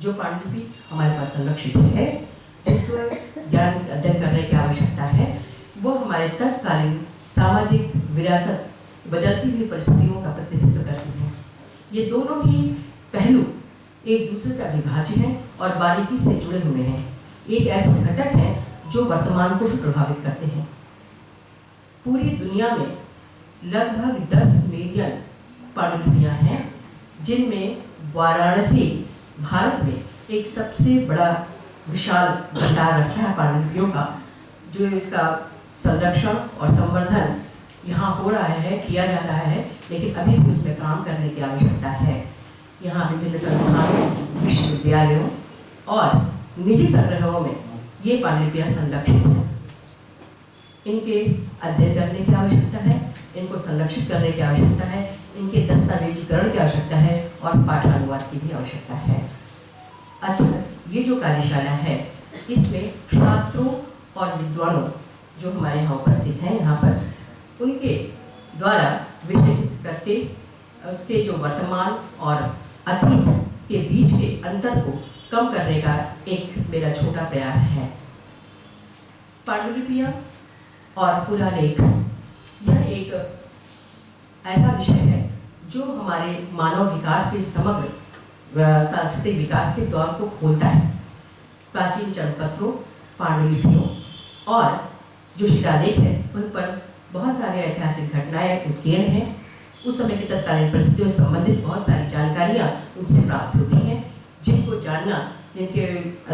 जो पांडुलिपि हमारे पास संरक्षित है, जिसको ज्ञान अध्ययन करने की आवश्यकता है, वो हमारे तत्कालीन सामाजिक विरासत बदलती हुई परिस्थितियों का प्रतिनिधित्व करती है। ये दोनों ही पहलू एक दूसरे से अविभाज्य हैं और बारीकी से जुड़े हुए हैं। एक ऐसे घटक हैं जो वर्तमान को भी प्रभावित करते हैं। पूरी दुनिया में लगभग 10 मिलियन पांडुलिपियां हैं, जिनमें वाराणसी भारत में एक सबसे बड़ा विशाल भंडार रखा है पांडुलिपियों का, जो इसका संरक्षण और संवर्धन यहाँ हो रहा है, किया जा रहा है, लेकिन अभी भी उसमें काम करने की आवश्यकता है। यहाँ विभिन्न संस्थानों, विश्वविद्यालयों और निजी संग्रहों में ये पांडुलिपियां संरक्षित हैं। इनके अध्ययन करने की आवश्यकता है, इनको संरक्षित करने की आवश्यकता है, इनके दस्तावेजीकरण की आवश्यकता है और पाठानुवाद की भी आवश्यकता है। अतः ये जो कार्यशाला है, इसमें छात्रों और विद्वानों जो हमारे यहाँ उपस्थित हैं यहाँ पर, उनके द्वारा विश्लेषित करके उसके जो वर्तमान और अतीत के बीच के अंतर को कम करने का एक मेरा छोटा प्रयास है। पांडुलिपियां और पुरालेख यह एक ऐसा विषय है जो हमारे मानव विकास के समग्र सांस्कृतिक विकास के द्वार को खोलता है। प्राचीन चरणपत्रों, पांडुलिपियों और जो शिलालेख है, उन पर बहुत सारे ऐतिहासिक घटनाएं उत्कीर्ण हैं। उस समय की तत्कालीन परिस्थितियों से संबंधित बहुत सारी जानकारियाँ उससे प्राप्त होती हैं, जिनको जानना, जिनके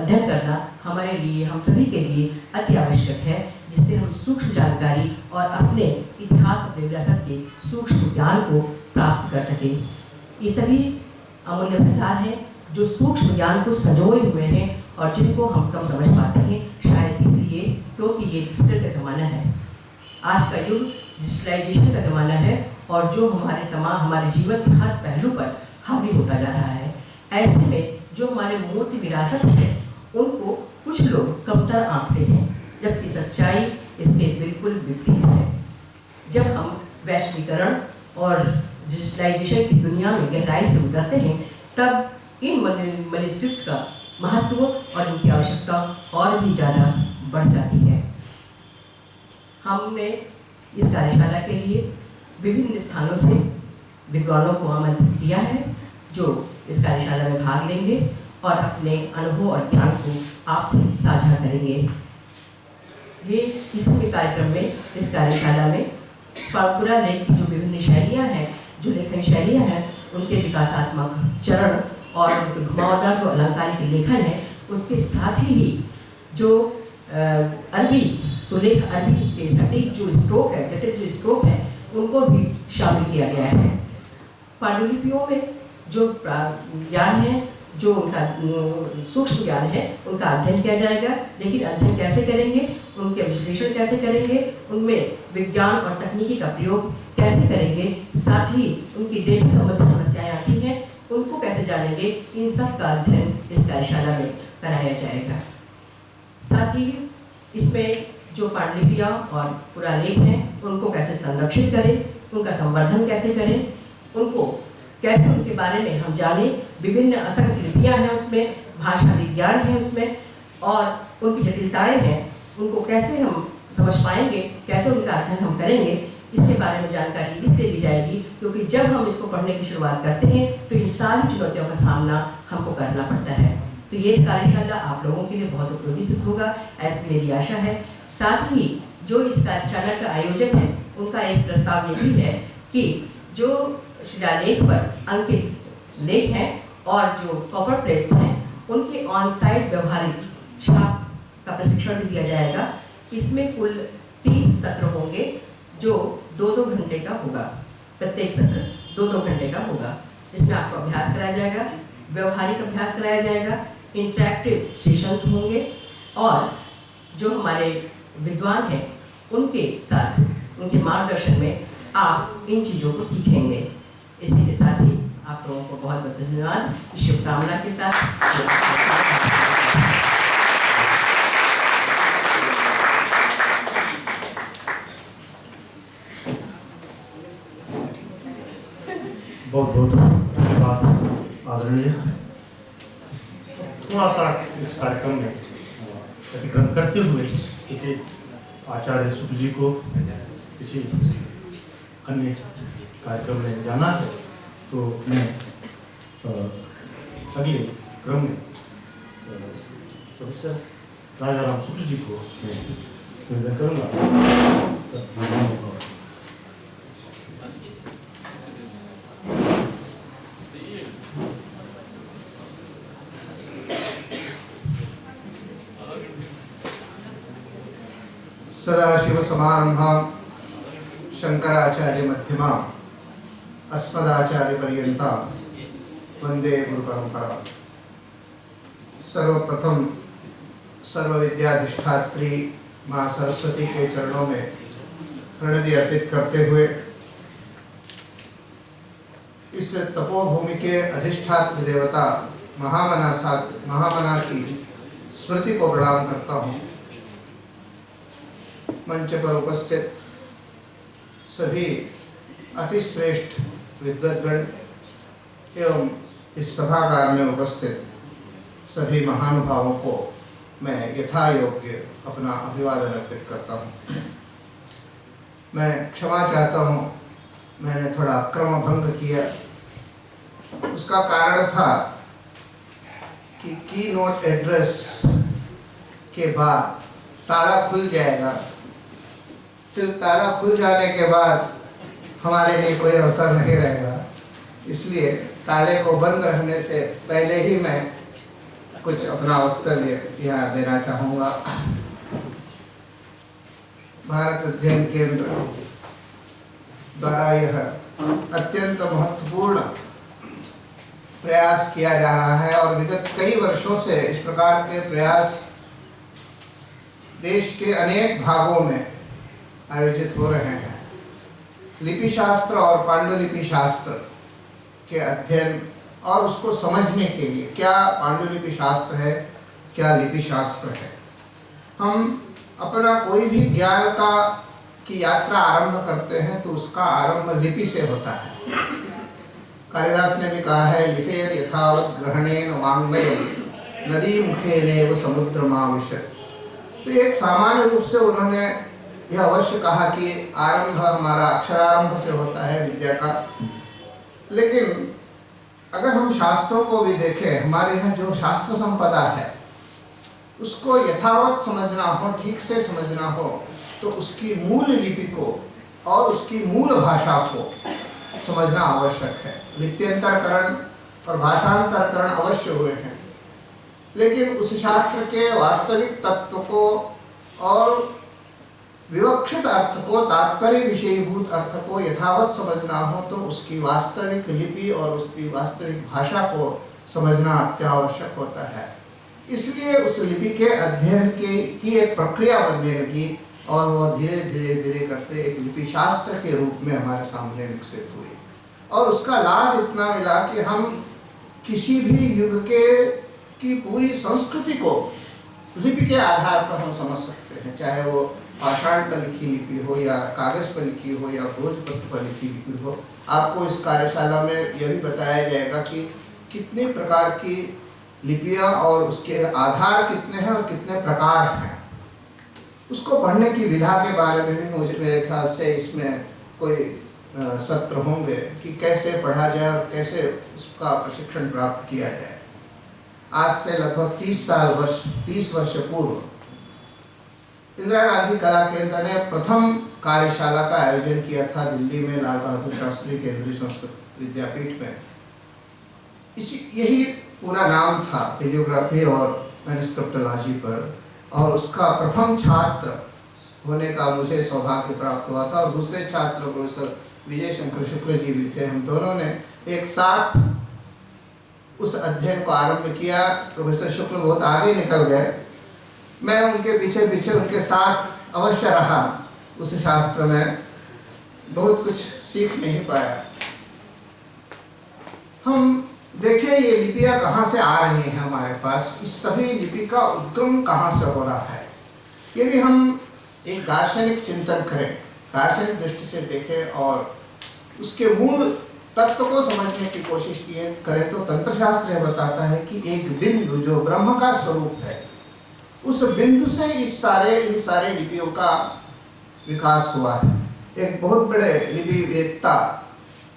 अध्ययन करना हमारे लिए, हम सभी के लिए अति आवश्यक है, जिससे हम सूक्ष्म जानकारी और अपने इतिहास, अपने विरासत के सूक्ष्म ज्ञान को प्राप्त कर सकें। ये सभी अमूल्य भंडार हैं जो सूक्ष्म ज्ञान को संजोए हुए हैं और जिनको हम कम समझ पाते हैं, शायद इसलिए क्योंकि ये डिजिटल का ज़माना है। आज का युग डिजिटलाइजेशन का ज़माना है और जो हमारे जीवन के हर पहलू पर हावी होता जा रहा है। ऐसे में जो हमारे मूर्ति विरासत है, उनको कुछ लोग कमतर आंकते हैं, जबकि सच्चाई इसके बिल्कुल विपरीत है। जब हम वैश्वीकरण और डिजिटलाइजेशन की दुनिया में गहराई से उतरते हैं, तब इन मैन्युस्क्रिप्ट्स का महत्व और उनकी आवश्यकता और भी ज़्यादा बढ़ जाती है। हमने इस कार्यशाला के लिए विभिन्न स्थानों से विद्वानों को आमंत्रित किया है, जो इस कार्यशाला में भाग लेंगे और अपने अनुभव और ज्ञान को आपसे साझा करेंगे। ये इसी कार्यक्रम में, इस कार्यशाला में पुरालेख की जो विभिन्न शैलियाँ हैं, जो लेखन शैलियाँ हैं, उनके विकासात्मक चरण और उनके घुमावदार जो अलंकारिक लेखन है, उसके साथ ही जो अरबी सुलेख, अरबी के सटीक जो स्ट्रोक है, जटिल जो स्ट्रोक है, उनको भी शामिल किया गया है। पांडुलिपियों में जो ज्ञान है, जो उनका सूक्ष्म ज्ञान है, उनका अध्ययन किया जाएगा। लेकिन अध्ययन कैसे करेंगे, उनके विश्लेषण कैसे करेंगे, उनमें विज्ञान और तकनीकी का प्रयोग कैसे करेंगे, साथ ही उनकी डेटा संबंधी समस्याएं आती हैं, उनको कैसे जानेंगे, इन सब का अध्ययन इस कार्यशाला में कराया जाएगा। साथ ही इसमें जो पांडुलिपियाँ और पुरालेख हैं, उनको कैसे संरक्षित करें, उनका संवर्धन कैसे करें, उनको कैसे, उनके बारे में हम जाने। विभिन्न असंख्य लिपियाँ हैं उसमें, भाषा विज्ञान है उसमें, और उनकी जटिलताएं हैं, उनको कैसे हम समझ पाएंगे, कैसे उनका अध्ययन हम करेंगे, इसके बारे में जानकारी इसलिए दी जाएगी क्योंकि जब हम इसको पढ़ने की शुरुआत करते हैं तो इन सारी चुनौतियों का सामना हमको करना पड़ता है। तो ये कार्यशाला आप लोगों के लिए बहुत उपयोगी सिद्ध होगा, ऐसी मेरी आशा है। साथ ही जो इस कार्यशाला का आयोजक है, उनका एक प्रस्ताव ये भी है कि जो शिलालेख पर अंकित लेख हैं और जो कॉपर प्लेट्स हैं, उनके ऑन साइट व्यवहारिक छाप का प्रशिक्षण भी दिया जाएगा। इसमें कुल 30 सत्र होंगे, जो 2-2 घंटे का होगा। प्रत्येक सत्र 2-2 घंटे का होगा, जिसमें आपको अभ्यास कराया जाएगा, व्यवहारिक अभ्यास कराया जाएगा, इंटरैक्टिव सेशंस होंगे और जो हमारे विद्वान हैं उनके साथ, उनके मार्गदर्शन में आप इन चीज़ों को सीखेंगे। इसी के साथ ही आप लोगों को बहुत बहुत धन्यवाद, शुभकामना के साथ। बहुत बहुत धन्यवाद आदरणीय। थोड़ा सा इस कार्यक्रम में अतिक्रम करते हुए, क्योंकि आचार्य शुक्ल जी को किसी अन्य कार्यक्रम में जाना है, तो मैं अगले क्रम में प्रोफेसर राजाराम शुक्ल जी को निवेदन करूँगा। सदाशिव समारंभां शंकराचार्य मध्यमां अस्मदाचार्य पर्यन्तां वंदे गुरु परंपरा। सर्वप्रथम सर्व विद्याधिष्ठात्री माँ सरस्वती के चरणों में प्रणति अर्पित करते हुए इस तपोभूमि के अधिष्ठात्र देवता महामना की स्मृति को प्रणाम करता हूँ। मंच पर उपस्थित सभी अतिश्रेष्ठ विद्वद्गण एवं इस सभागार में उपस्थित सभी महानुभावों को मैं यथा योग्य अपना अभिवादन अर्पित करता हूँ। मैं क्षमा चाहता हूँ, मैंने थोड़ा क्रमभंग किया। उसका कारण था कि की नोट एड्रेस के बाद ताला खुल जाएगा, फिर ताला खुल जाने के बाद हमारे लिए कोई अवसर नहीं रहेगा, इसलिए ताले को बंद रहने से पहले ही मैं कुछ अपना वक्तव्य यहाँ देना चाहूँगा। भारत अध्ययन केंद्र द्वारा यह अत्यंत महत्वपूर्ण प्रयास किया जा रहा है और विगत कई वर्षों से इस प्रकार के प्रयास देश के अनेक भागों में आयोजित हो रहे हैं। लिपि शास्त्र और पांडुलिपि शास्त्र के अध्ययन और उसको समझने के लिए, क्या पांडुलिपि शास्त्र है, क्या लिपि शास्त्र है। हम अपना कोई भी ज्ञान की यात्रा आरंभ करते हैं तो उसका आरंभ लिपि से होता है। कालिदास ने भी कहा है, लिपेर यथावत ग्रहणेन वाङ्मयं नदी मुखेनेव समुद्रमाविशत्। तो एक सामान्य रूप से उन्होंने यह अवश्य कहा कि आरंभ हमारा अक्षरारंभ से होता है विद्या का। लेकिन अगर हम शास्त्रों को भी देखें, हमारे यहाँ जो शास्त्र संपदा है उसको यथावत समझना हो, ठीक से समझना हो, तो उसकी मूल लिपि को और उसकी मूल भाषा को समझना आवश्यक है। लिप्यंतरकरण और भाषांतरकरण अवश्य हुए हैं, लेकिन उस शास्त्र के वास्तविक तत्व को और विवक्षित अर्थ को, तात्पर्य विषयीभूत अर्थ को यथावत समझना हो तो उसकी वास्तविक लिपि और उसकी वास्तविक भाषा को समझना अत्यावश्यक होता है। इसलिए उस लिपि के अध्ययन की एक प्रक्रिया बनने लगी और वह धीरे धीरे करते एक लिपि शास्त्र के रूप में हमारे सामने विकसित हुई। और उसका लाभ इतना मिला कि हम किसी भी युग की पूरी संस्कृति को लिपि के आधार पर हम समझ सकते हैं, चाहे वो पाषाण पर लिखी लिपि हो या कागज पर लिखी हो या भोजपत्र पर लिखी लिपि हो। आपको इस कार्यशाला में यह भी बताया जाएगा कि कितने प्रकार की लिपियां और उसके आधार कितने हैं और कितने प्रकार हैं। उसको पढ़ने की विधा के बारे में भी मुझे मेरे ख्याल से इसमें कोई सत्र होंगे कि कैसे पढ़ा जाए और कैसे उसका प्रशिक्षण प्राप्त किया जाए। आज से लगभग 30 वर्ष पूर्व इंदिरा गांधी कला केंद्र ने प्रथम कार्यशाला का आयोजन किया था दिल्ली में, लाल बहादुर शास्त्री केंद्रीय संस्कृत विद्यापीठ में। यही पूरा नाम था, पेलियोग्राफी और मैन्युस्क्रिप्टोलॉजी पर, और उसका प्रथम छात्र होने का मुझे सौभाग्य प्राप्त हुआ था और दूसरे छात्र प्रोफेसर विजय शंकर शुक्ल जी भी थे। हम दोनों ने एक साथ उस अध्ययन को आरंभ किया। प्रोफेसर शुक्ल बहुत आगे निकल गए, मैं उनके पीछे उनके साथ अवश्य रहा। उस शास्त्र में बहुत कुछ सीख नहीं पाया, हम देखें ये लिपियां कहाँ से आ रही हैं हमारे पास, इस सभी लिपि का उद्गम कहाँ से हो रहा है। यदि हम एक दार्शनिक चिंतन करें, दार्शनिक दृष्टि से देखें और उसके मूल तत्व को समझने की कोशिश करें तो तंत्र शास्त्र यह बताता है कि एक बिंदु जो ब्रह्म का स्वरूप है, उस बिंदु से इन सारे लिपियों का विकास हुआ है। एक बहुत बड़े लिपि वेत्ता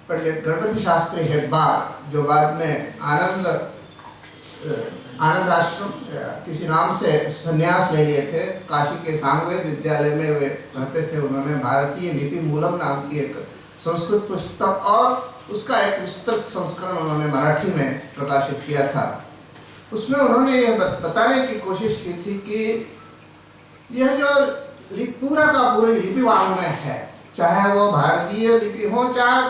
पंडित गणपति शास्त्री हेब्बार, जो बाद में आनंद आश्रम किसी नाम से संन्यास ले लिए थे, काशी के सामवेद विद्यालय में वे रहते थे। उन्होंने भारतीय लिपि मूलम नाम की एक संस्कृत पुस्तक और उसका एक विस्तृत संस्करण उन्होंने मराठी में प्रकाशित किया था। उसमें उन्होंने यह बताने की कोशिश की थी कि यह जो पूरा का पूरा लिपि वाङ्मय है, चाहे वो भारतीय लिपि हो चाहे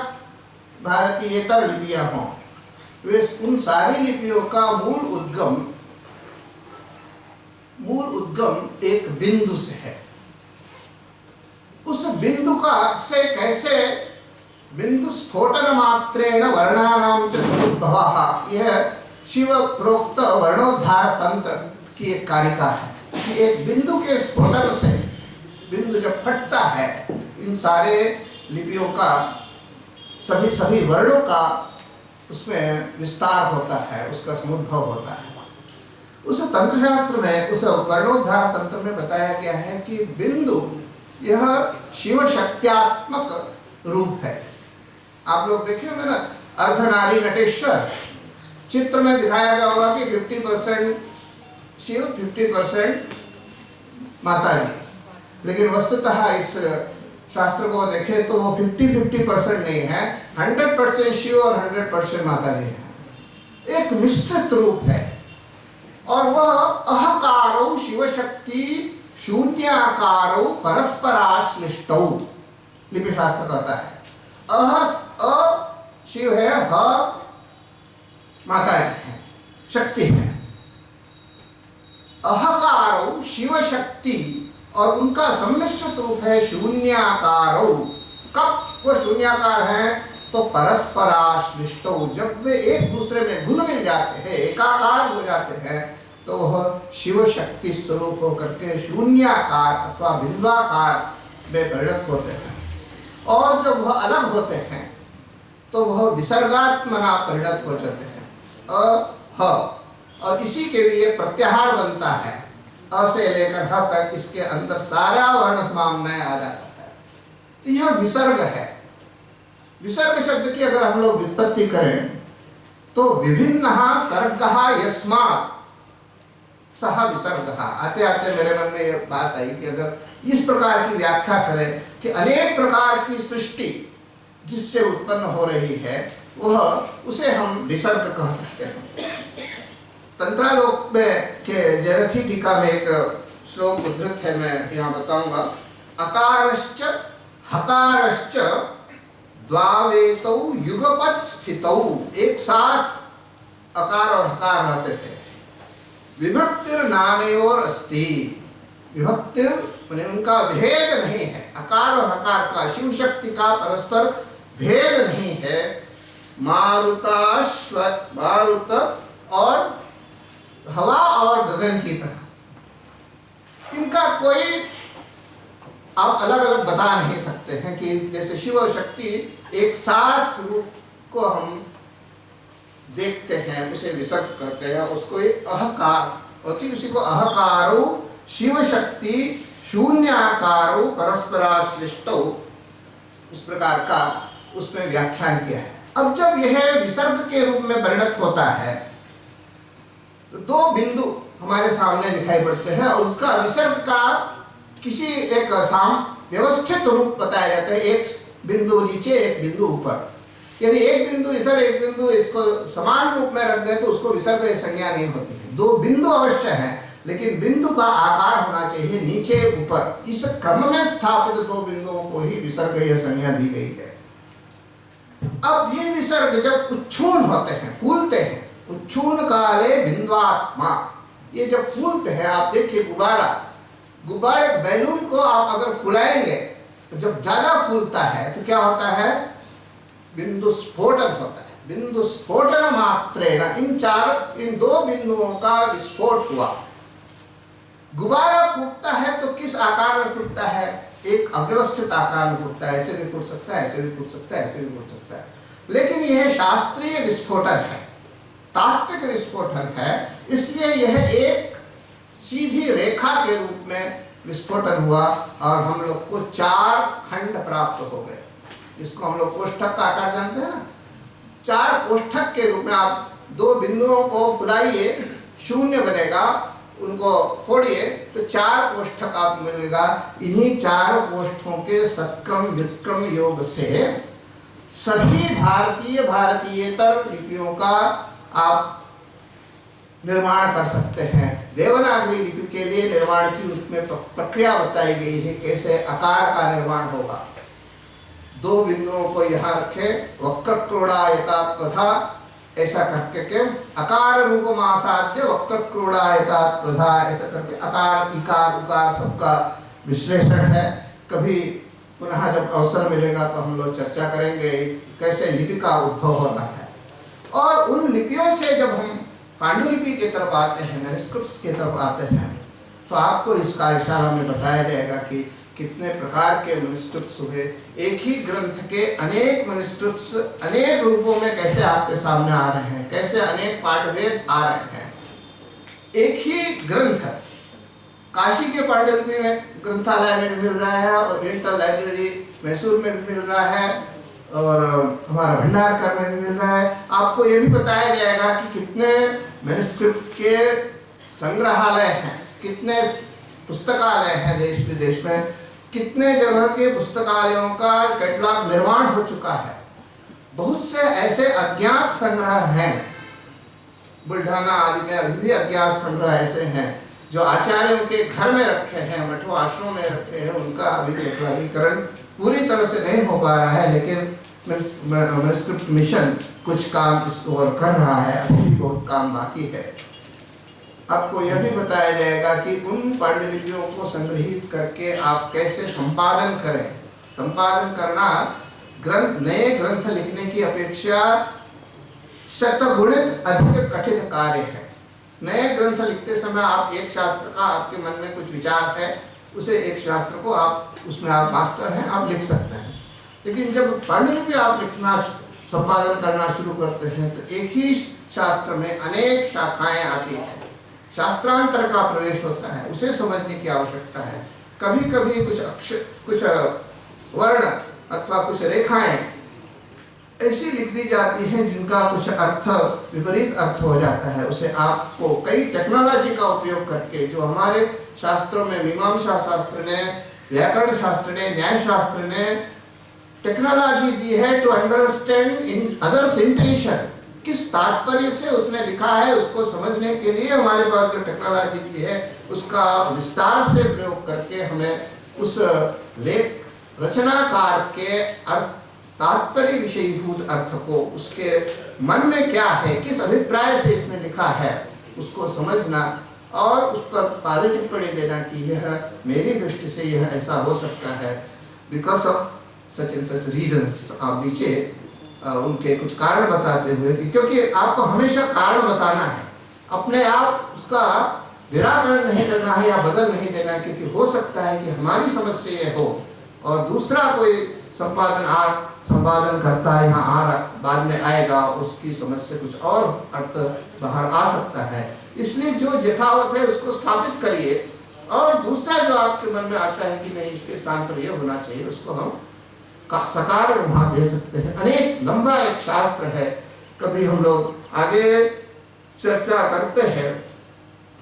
भारतीयेतर लिपियां हों, वे उन सारी लिपियों का मूल उद्गम एक बिंदु से है। उस बिंदु का से कैसे बिंदु स्फोटन मात्रेण वर्णानां च समुद्भवः, यह शिव प्रोक्त वर्णोद्धार तंत्र की एक कारिका है कि एक बिंदु के स्फोटन से, बिंदु जब फटता है, इन सारे लिपियों का सभी वर्णों का उसमें विस्तार होता है, उसका समुद्भव होता है। उस तंत्र शास्त्र में, उस वर्णोद्धार तंत्र में बताया गया है कि बिंदु यह शिव शक्त्यात्मक रूप है। आप लोग देखे होंगे ना, अर्धनारी नटेश्वर चित्र में दिखाया गया होगा कि 50% शिव 50% माता जी, लेकिन वस्तुतः इस शास्त्र को देखें तो वो 50-50% नहीं है, 100% शिव और 100% माता जी है। एक मिश्रित रूप है और वह अहकारो शिव शक्ति शून्याकारो परस्पराश्लिष्टौ, लिपि शास्त्र कहता है। अ शिव है, ह माता जी है, शक्ति है। अहकारो शिव शक्ति और उनका सम्मिश्रित रूप है शून्याकारो। कब वो शून्याकार है तो परस्पराश्लिष्टौ, जब वे एक दूसरे में घुल मिल जाते हैं, एकाकार हो जाते हैं, तो वह शिव शक्ति स्वरूप होकर के शून्याकार अथवा बिंदुआकार में परिणत होते हैं। और जब वह अलग होते हैं तो वह विसर्गात्मना परिणत हो जाते हैं, ह, और इसी के लिए प्रत्याहार बनता है। अ से लेकर ह तक इसके अंदर सारा वर्ण समाम्नाय आ जाता है। तो यह विसर्ग है। विसर्ग शब्द की अगर हम लोग व्युत्पत्ति करें तो विभिन्नः सर्गः यस्मात् सह विसर्गः। आते आते मेरे मन में यह बात आई कि अगर इस प्रकार की व्याख्या करें कि अनेक प्रकार की सृष्टि जिससे उत्पन्न हो रही है, वह उसे हम विसर्ग कह सकते हैं। तंत्रालोक में के जयरथी टीका में एक श्लोक उद्धृत है, मैं यहाँ बताऊंगा। अकारश्च हकारश्च द्वावेतौ युगपत् स्थितौ, एक साथ अकार और हकार रहते थे। विभक्तिर नानयोर अस्ति, विभक्तिर माने उनका भेद नहीं है, अकार और हकार का, शिव शक्ति का परस्पर भेद नहीं है। मारुत और हवा और गगन की तरह, इनका कोई आप अलग अलग बता नहीं सकते हैं कि जैसे शिव और शक्ति एक साथ रूप को हम देखते हैं, उसे विसर्ग करते हैं, उसको एक अहकार, और उसी को अहकारो शिव शक्ति शून्याकारो परस्पराश्लिष्टौ, इस प्रकार का उसमें व्याख्यान किया है। अब जब यह विसर्ग के रूप में परिणत होता है तो दो बिंदु हमारे सामने दिखाई पड़ते हैं और उसका विसर्ग का किसी एक व्यवस्थित रूप बताया जाता है। एक बिंदु नीचे, एक बिंदु ऊपर, यानी एक बिंदु इधर, एक बिंदु, इसको समान रूप में रख दें तो उसको विसर्ग संज्ञा नहीं होती है। दो बिंदु अवश्य है, लेकिन बिंदु का आकार होना चाहिए नीचे ऊपर। इस क्रम में स्थापित दो बिंदुओं को ही विसर्ग संज्ञा दी गई है। अब ये विसर्ग जब उच्छून होते हैं, फूलते हैं, उच्छून काले बिंदुआत्मा, ये जब फूलते हैं, आप देखिए गुब्बारे बैलून को आप अगर फुलाएंगे तो जब ज्यादा फूलता है तो क्या होता है, बिंदु स्फोटन होता है। बिंदु स्फोटन मात्रेण इन दो बिंदुओं का विस्फोट हुआ। गुब्बारा फूटता है तो किस आकार में फूटता है? एक अव्यवस्थित आकार में फूटता है। ऐसे भी फूट सकता है, ऐसे भी फूट सकता है, ऐसे भी फूट सकता है। लेकिन यह शास्त्रीय विस्फोटन है, तात्विक विस्फोटन है, इसलिए यह एक सीधी रेखा के रूप में विस्फोटन हुआ और हम लोग को 4 खंड प्राप्त हो गए, जिसको हम लोग कोष्ठक का आकार जानते हैं ना। 4 कोष्ठक के रूप में आप 2 बिंदुओं को बुलाइए, शून्य बनेगा, उनको फोड़िए तो 4 कोष्ठक आप मिलेगा। इन्हीं 4 कोष्ठों के सत्क्रम व्युत्क्रम योग से सभी भारतीयेतर लिपियों का आप निर्माण कर सकते हैं। देवनागरी लिपि के लिए निर्माण की उसमें प्रक्रिया बताई गई है, कैसे आकार का निर्माण होगा। 2 बिंदुओं को यहाँ रखे, वक्रक्रोडायता तथा ऐसा करके के अकार रूप आसाद्य वक्रक्रोडायता तथा ऐसा करके अकार इकार उकार सबका विश्लेषण है। कभी पुनः जब अवसर मिलेगा तो हम लोग चर्चा करेंगे कैसे लिपि का उद्भव होना है। और उन लिपियों से जब हम पांडुलिपि की तरफ आते हैं, मैन्युस्क्रिप्ट्स की तरफ आते हैं, तो आपको इस कार्यशाला में बताया जाएगा कि कितने प्रकार के मैन्युस्क्रिप्ट्स हुए। एक ही ग्रंथ के अनेक मैन्युस्क्रिप्ट्स अनेक रूपों में कैसे आपके सामने आ रहे हैं, कैसे अनेक पाठभेद आ रहे हैं। एक ही ग्रंथ काशी के पांडुलिपि में ग्रंथालय में भी मिल रहा है, ओरिएंटल लाइब्रेरी मैसूर में भी मिल रहा है, और हमारा भंडारकर में भी मिल रहा है। आपको ये भी बताया जाएगा कि कितने मैन्युस्क्रिप्ट के संग्रहालय हैं, कितने पुस्तकालय हैं देश विदेश में, कितने जगह के पुस्तकालयों का कैटलॉग निर्माण हो चुका है। बहुत से ऐसे अज्ञात संग्रह हैं, बुल्ढाना आदि में अभी भी अज्ञात संग्रह ऐसे हैं जो आचार्यों के घर में रखे हैं, मठों आश्रमों में रखे हैं। उनका अभी कैटलॉगीकरण पूरी तरह से नहीं हो पा रहा है, लेकिन मैन्युस्क्रिप्ट मिशन कुछ काम इस ओर कर रहा है, अभी भी बहुत काम बाकी है। आपको यह भी बताया जाएगा कि उन पांडुलिपियों को संग्रहित करके आप कैसे संपादन करें। संपादन करना नए ग्रंथ लिखने की अपेक्षा शतगुणित अधिक कठिन कार्य है। नए ग्रंथ लिखते समय आप एक शास्त्र का आपके मन में कुछ विचार है, उसे एक शास्त्र को आप उसमें आप मास्टर हैं, आप लिख सकते हैं। लेकिन जब पांडुलिपि आप लिखना संपादन करना शुरू करते हैं तो एक ही शास्त्र में अनेक शाखाएं आती हैं, शास्त्रांतर का प्रवेश होता है, उसे समझने की आवश्यकता है। कभी कभी कुछ वर्ण अथवा कुछ रेखाएं ऐसी लिख दी जाती हैं जिनका कुछ अर्थ विपरीत अर्थ हो जाता है। उसे आपको कई टेक्नोलॉजी का उपयोग करके, जो हमारे शास्त्रों में मीमांसा शास्त्र ने, व्याकरण शास्त्र ने, न्याय शास्त्र ने टेक्नोलॉजी दी है to understand in others intention, किस तात्पर्य से उसने लिखा है उसको समझने के लिए हमारे पास जो टेक्नोलॉजी दी है उसका विस्तार से प्रयोग करके हमें उस लेख रचनाकार के अर्थ तात्पर्य विषयीभूत अर्थ को, उसके मन में क्या है, किस अभिप्राय से इसने लिखा है, उसको समझना और उस पर पाद टिप्पणी देना कि यह मेरी दृष्टि से यह ऐसा हो सकता है because of such and such reasons. आप नीचे उनके कुछ कारण बताते हुए कि क्योंकि आपको हमेशा कारण बताना है, अपने आप उसका निराकरण नहीं करना है या बदल नहीं देना है, क्योंकि हो सकता है कि हमारी समझ से यह हो और दूसरा कोई संपादन करता है यहाँ बाद में आएगा, उसकी समझ से कुछ और अर्थ बाहर आ सकता है। इसलिए जो यथावत है उसको स्थापित करिए और दूसरा जो आपके मन में आता है कि नहीं इसके स्थान पर यह होना चाहिए, उसको हम सकार वहाँ दे सकते हैं। अनेक लंबा एक शास्त्र है, कभी हम लोग आगे चर्चा करते हैं,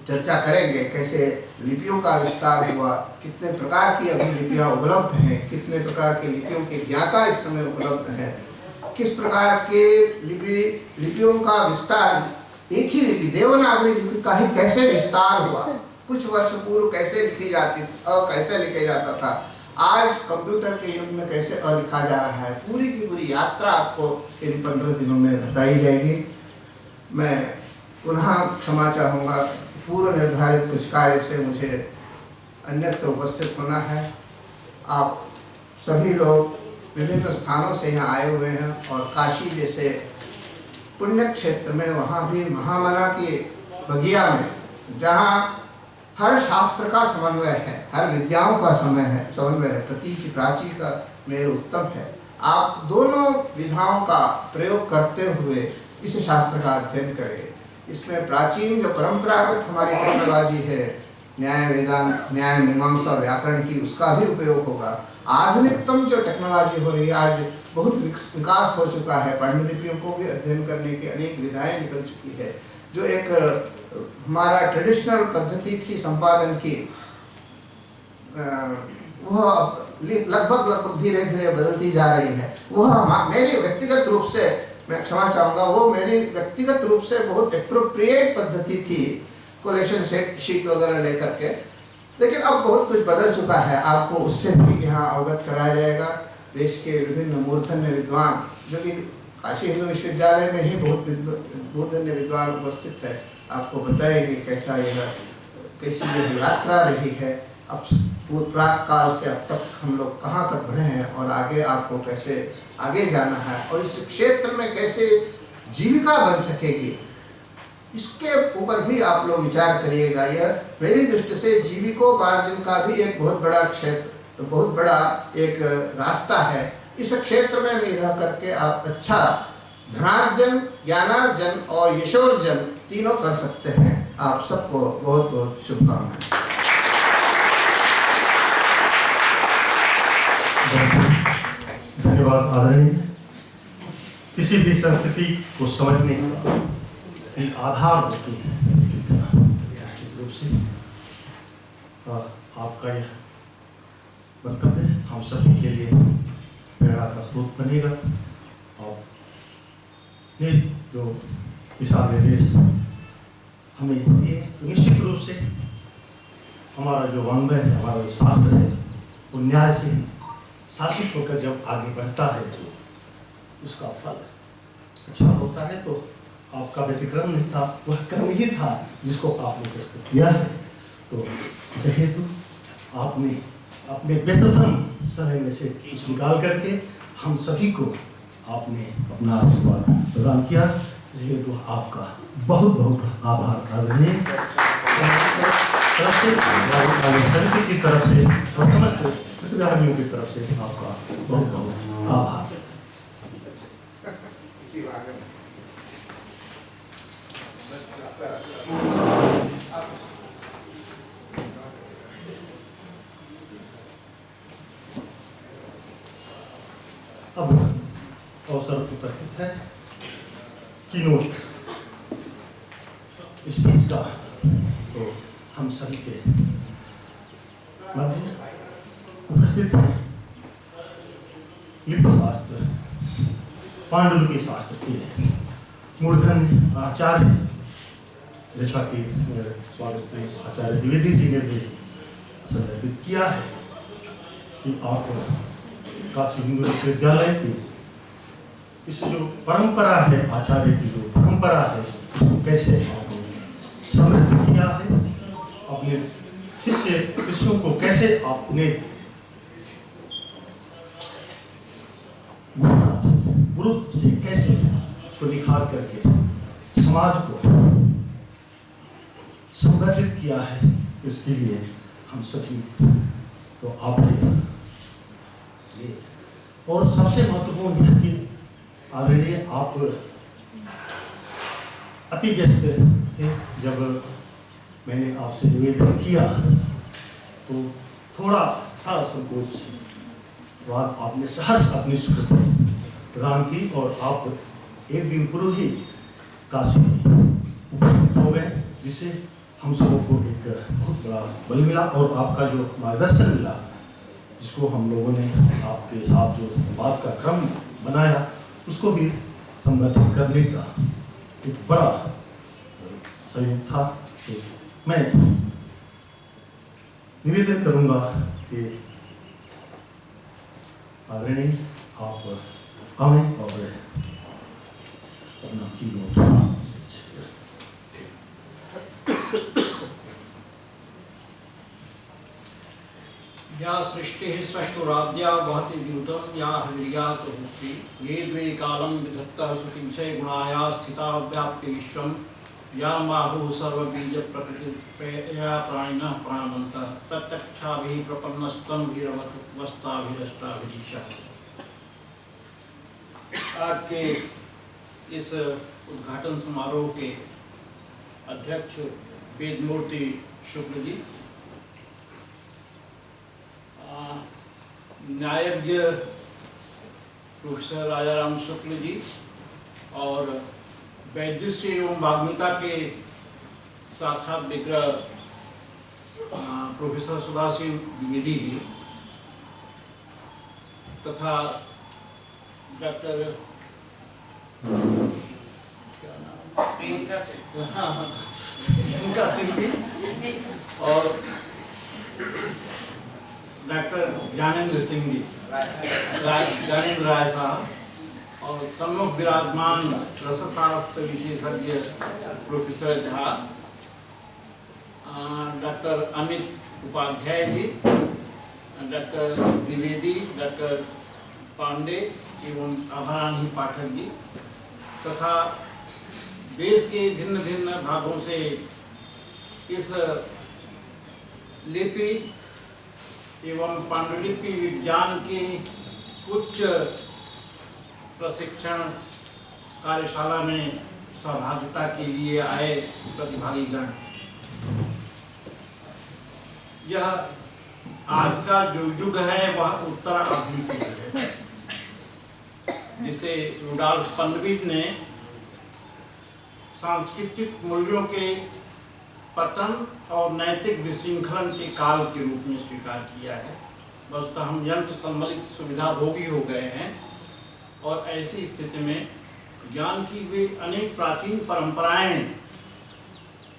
चर्चा करेंगे कैसे लिपियों का विस्तार हुआ, कितने प्रकार की अभी लिपियाँ उपलब्ध हैं, कितने प्रकार के लिपियों के ज्ञाता इस समय उपलब्ध हैं, किस प्रकार के लिपियों का विस्तार, एक ही लिपि देवनागरी लिपि का ही कैसे विस्तार हुआ, कुछ वर्ष पूर्व कैसे लिखी जाती और कैसे लिखा जाता था, आज कंप्यूटर के युग में कैसे लिखा जा रहा है, पूरी की पूरी यात्रा आपको इन 15 दिनों में बताई जाएगी। मैं पुनः क्षमा चाहूँगा, पूर्व निर्धारित कुछ कार्य से मुझे अन्यत्र उपस्थित होना है। आप सभी लोग विभिन्न स्थानों से यहाँ आए हुए हैं और काशी जैसे पुण्य क्षेत्र में, वहाँ भी महामना की बगिया में, जहाँ हर शास्त्र का समन्वय है, हर विद्याओं का समन्वय है, प्रतीचि प्राची का मेल उत्तम है। आप दोनों विधाओं का प्रयोग करते हुए इस शास्त्र का अध्ययन करें। इसमें प्राचीन जो परंपरागत हमारी टेक्नोलॉजी है, न्याय वेदांत, न्याय मीमांसा और व्याकरण की, उसका भी उपयोग होगा। आधुनिकतम जो टेक्नोलॉजी हो रही है, आज बहुत विकास हो चुका है, पांडुलिपियों को भी अध्ययन करने की अनेक विधाएं निकल चुकी है। जो एक हमारा ट्रेडिशनल पद्धति थी संपादन की, वह लगभग धीरे धीरे बदलती जा रही है। वह मेरी व्यक्तिगत रूप से, मैं क्षमा चाहूँगा, वो मेरी व्यक्तिगत रूप से बहुत एप्रोप्रिएट पद्धति थी, कोलेशन सेट शीट वगैरह लेकर के। लेकिन अब बहुत कुछ बदल चुका है, आपको उससे भी यहाँ अवगत कराया जाएगा। देश के विभिन्न मूर्धन्य विद्वान, जो कि काशी हिंदू विश्वविद्यालय में ही बहुत मूर्धन्य विद्वान उपस्थित है, आपको बताएंगे कैसी यह यात्रा रही है, अब प्राक काल से अब तक हम लोग कहाँ तक बढ़े हैं और आगे आपको कैसे आगे जाना है, और इस क्षेत्र में कैसे जीविका बन सकेगी, इसके ऊपर भी आप लोग विचार करिएगा। यह मेरी दृष्टि से जीविकोपार्जन का भी एक बहुत बड़ा क्षेत्र, बहुत बड़ा एक रास्ता है। इस क्षेत्र में भी रह करके आप अच्छा धनार्जन, ज्ञानार्जन और यशोर्जन तीनों कर सकते हैं। आप सबको बहुत बहुत शुभकामनाएं। धन्यवाद आदरणीय। किसी भी संस्कृति को समझने का एक आधार होती है निश्चित रूप से। आपका यह वक्तव्य हम सभी के लिए प्रेरणा का स्रोत बनेगा, और ये जो दिशा निर्देश हमें ये निश्चित रूप से हमारा जो वाङ्मय है, हमारा जो शास्त्र है, वो न्याय से शासित होकर जब आगे बढ़ता है तो उसका फल अच्छा होता है। तो आपका व्यतिक्रम नहीं था, वह कर्म ही था जिसको आपने प्रस्तुत किया है। तो हेतु आपने अपने व्यस्ततम समय में से कुछ निकाल करके हम सभी को आपने अपना आशीर्वाद प्रदान किया। हेतु आपका बहुत बहुत आभार आदरणीय समिति की तरफ से और समस्त प्रतिभागियों की तरफ से आपका बहुत बहुत आभार। अब अवसर उपस्थित है कीनोट स्पीच का, तो हम सभी के मध्य उपस्थित है लिपि शास्त्र, पांडुलिपि शास्त्र के मूर्धन्य आचार्य, जैसा कि मेरे स्वागत में आचार्य द्विवेदी जी ने भी संदर्भित किया है कि आप काशी हिंदू विश्वविद्यालय की इस जो परंपरा है, आचार्य की जो परंपरा है, उसको कैसे आपने समृद्ध किया है, अपने शिष्यों को कैसे आपने गुरु से कैसे उसको निखार करके समाज को संगठित किया है, इसके लिए हम सभी तो आपके लिए। और सबसे महत्वपूर्ण यह कि आदरणीय आप अति व्यस्त थे, जब मैंने आपसे निवेदन किया तो थोड़ा था संकोच, बाद आपने सहर्ष अपनी स्वीकृति प्रदान की और आप एक दिन पूर्व ही काशी में उपस्थित हो गए, जिससे हम सबों को एक बहुत बड़ा बल मिला और आपका जो मार्गदर्शन मिला, जिसको हम लोगों ने आपके साथ जो बात का क्रम बनाया, उसको भी संगठित करने का एक बड़ा सहयोग था। तो मैं निवेदन करूंगा कि आदरणीय आप आएं और अपना कीनोट या सृष्टि सृष्टिः सृष्टुराद्या वहति द्यूतं या हृदयात् होति ये द्वे कालं विधत्तः श्रुतिविषयगुणाया स्थिता व्याप्य विश्वं या माहुः सर्वबीजप्रकृतिया प्राणिनः प्राणवन्तः प्रत्यक्षाभिः प्रपन्नस्तन्भिरवस्ताभिरष्टाभिरीशः। आज के इस उद्घाटन समारोह के अध्यक्ष वेदमूर्ति शुक्ल जी, न्यायज्ञ प्रोफेसर राजाराम शुक्ल जी और वैद्युश्री एवं वाग्मिता के साक्षात विग्रह प्रोफेसर सुधासिंह द्विवेदी जी तथा डॉक्टर प्रियंका सिंह जी और डॉक्टर ज्ञानेंद्र सिंह जी, ज्ञानेंद्र राय साहब और सम्मुख विराजमान रसशास्त्र विशेषज्ञ professor Jha, doctor Amit Upadhyay ji, doctor Dwivedi, doctor Pandey एवं आभारानी पाठक जी तथा देश के भिन्न भिन्न भागों से इस लिपि एवं पांडुलिपि विज्ञान की उच्च प्रशिक्षण कार्यशाला में सहभागिता के लिए आए प्रतिभागीगण। यह आज का जो युग है वह उत्तर आधुनिक युग है, जिसे रुडॉल्फ पनविट ने सांस्कृतिक मूल्यों के पतन और नैतिक विशृंखलन के काल के रूप में स्वीकार किया है। वस्तुतः हम यंत्र सम्मिलित सुविधा भोगी हो गए हैं और ऐसी स्थिति में ज्ञान की वे अनेक प्राचीन परंपराएं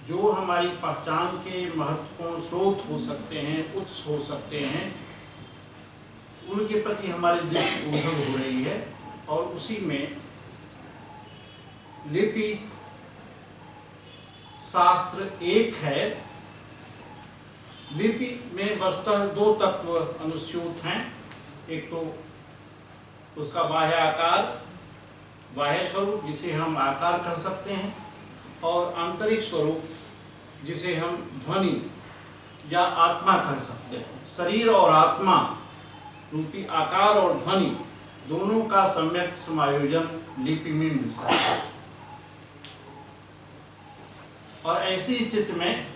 जो हमारी पहचान के महत्वपूर्ण स्रोत हो सकते हैं, उत्स हो सकते हैं, उनके प्रति हमारी दृष्टि उद्धव हो रही है। और उसी में लिपि शास्त्र एक है। लिपि में वस्तुतः दो तत्व अनुस्यूत हैं, एक तो उसका बाह्य आकार, बाह्य स्वरूप जिसे हम आकार कह सकते हैं, और आंतरिक स्वरूप जिसे हम ध्वनि या आत्मा कह सकते हैं। शरीर और आत्मा रूपी आकार और ध्वनि दोनों का सम्यक समायोजन लिपि में मिलता है। और ऐसी स्थिति में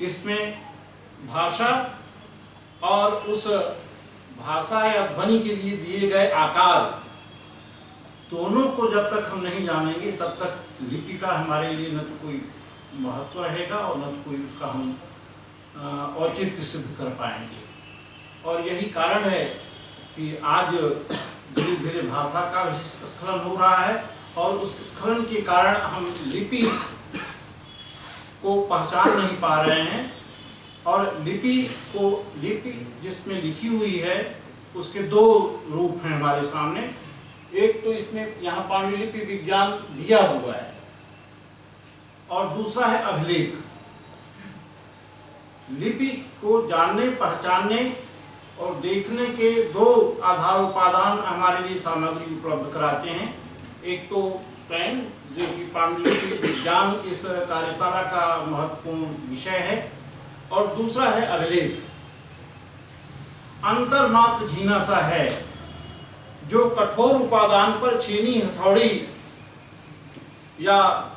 इसमें भाषा और उस भाषा या ध्वनि के लिए दिए गए आकार दोनों को जब तक हम नहीं जानेंगे तब तक लिपि का हमारे लिए न तो कोई महत्व रहेगा और न तो कोई उसका हम औचित्य सिद्ध कर पाएंगे। और यही कारण है कि आज धीरे धीरे भाषा का स्खलन हो रहा है और उस स्खलन के कारण हम लिपि को पहचान नहीं पा रहे हैं। और लिपि जिसमें लिखी हुई है उसके दो रूप हैं हमारे सामने। एक तो इसमें यहाँ पांडुलिपि विज्ञान दिया हुआ है और दूसरा है अभिलेख। लिपि को जानने, पहचानने और देखने के दो आधार उपादान हमारे लिए सामग्री उपलब्ध कराते हैं। एक तो पेन जो कि पांडुलिपि विज्ञान इस कार्यशाला का महत्वपूर्ण विषय है, और दूसरा है अभिलेख। अंतर मात्र झीना सा है, जो कठोर उपादान पर छीनी हथौड़ी या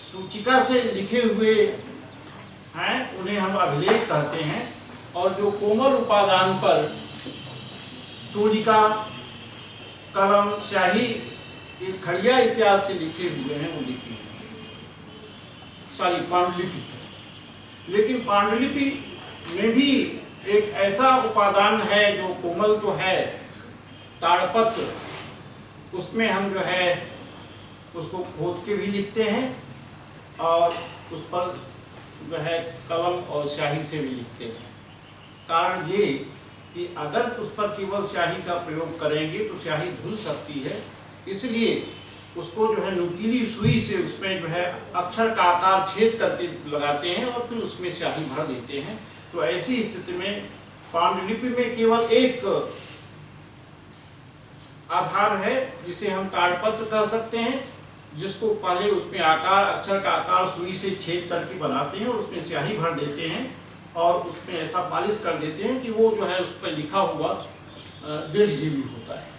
सूचिका से लिखे हुए हैं उन्हें हम अभिलेख कहते हैं, और जो कोमल उपादान पर तूलिका, कलम, स्याही, खड़िया इत्यादि से लिखे हुए हैं वो लिपि, पांडुलिपि। लेकिन पांडुलिपि में भी एक ऐसा उपादान है जो कोमल तो है, ताड़पत्र, उसमें हम जो है उसको खोद के भी लिखते हैं और उस पर जो है कलम और स्याही से भी लिखते हैं। कारण ये कि अगर उस पर केवल स्याही का प्रयोग करेंगे तो स्याही धुल सकती है, इसलिए उसको जो है नुकीली सुई से उसमें जो है अक्षर का आकार छेद करके लगाते हैं और फिर उसमें स्याही भर देते हैं। तो ऐसी स्थिति में पांडुलिपि में केवल एक आधार है जिसे हम ताड़पत्र कह सकते हैं, जिसको पहले उसमें आकार, अक्षर का आकार सुई से छेद करके बनाते हैं और उसमें स्याही भर देते हैं और उसमें ऐसा पालिश कर देते हैं कि वो जो है उस पर लिखा हुआ दीर्घजीवी होता है।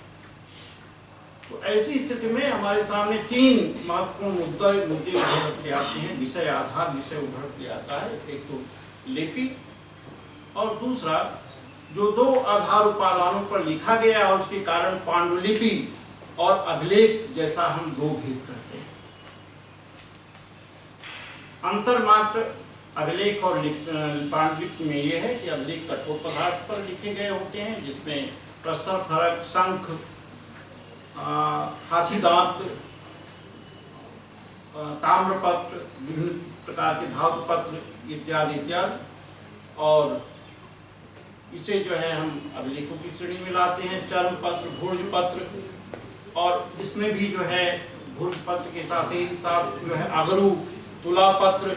तो ऐसी स्थिति में हमारे सामने तीन महत्वपूर्ण मुद्दे उभर के आते हैं। विषय आधार विषय उभर के आता है, एक तो लिपि और दूसरा जो दो आधार उपादानों पर लिखा गया और उसके कारण पांडुलिपि और अभिलेख जैसा हम दो भेद करते हैं। अंतर मात्र अभिलेख और पांडुलिपि में यह है कि अभिलेख कठोर पदार्थ पर लिखे गए होते हैं, जिसमें प्रस्तर, फलक, शंख, हाथी दांत, ताम्रपत्र, विभिन्न प्रकार के धातु पत्र इत्यादि इत्यादि, और इसे जो है हम अभिलेखों की श्रेणी में लाते हैं। चर्म पत्र, भुर्ज पत्र, और इसमें भी जो है भुर्ज पत्र के साथ ही साथ जो है अगरू, तुला पत्र,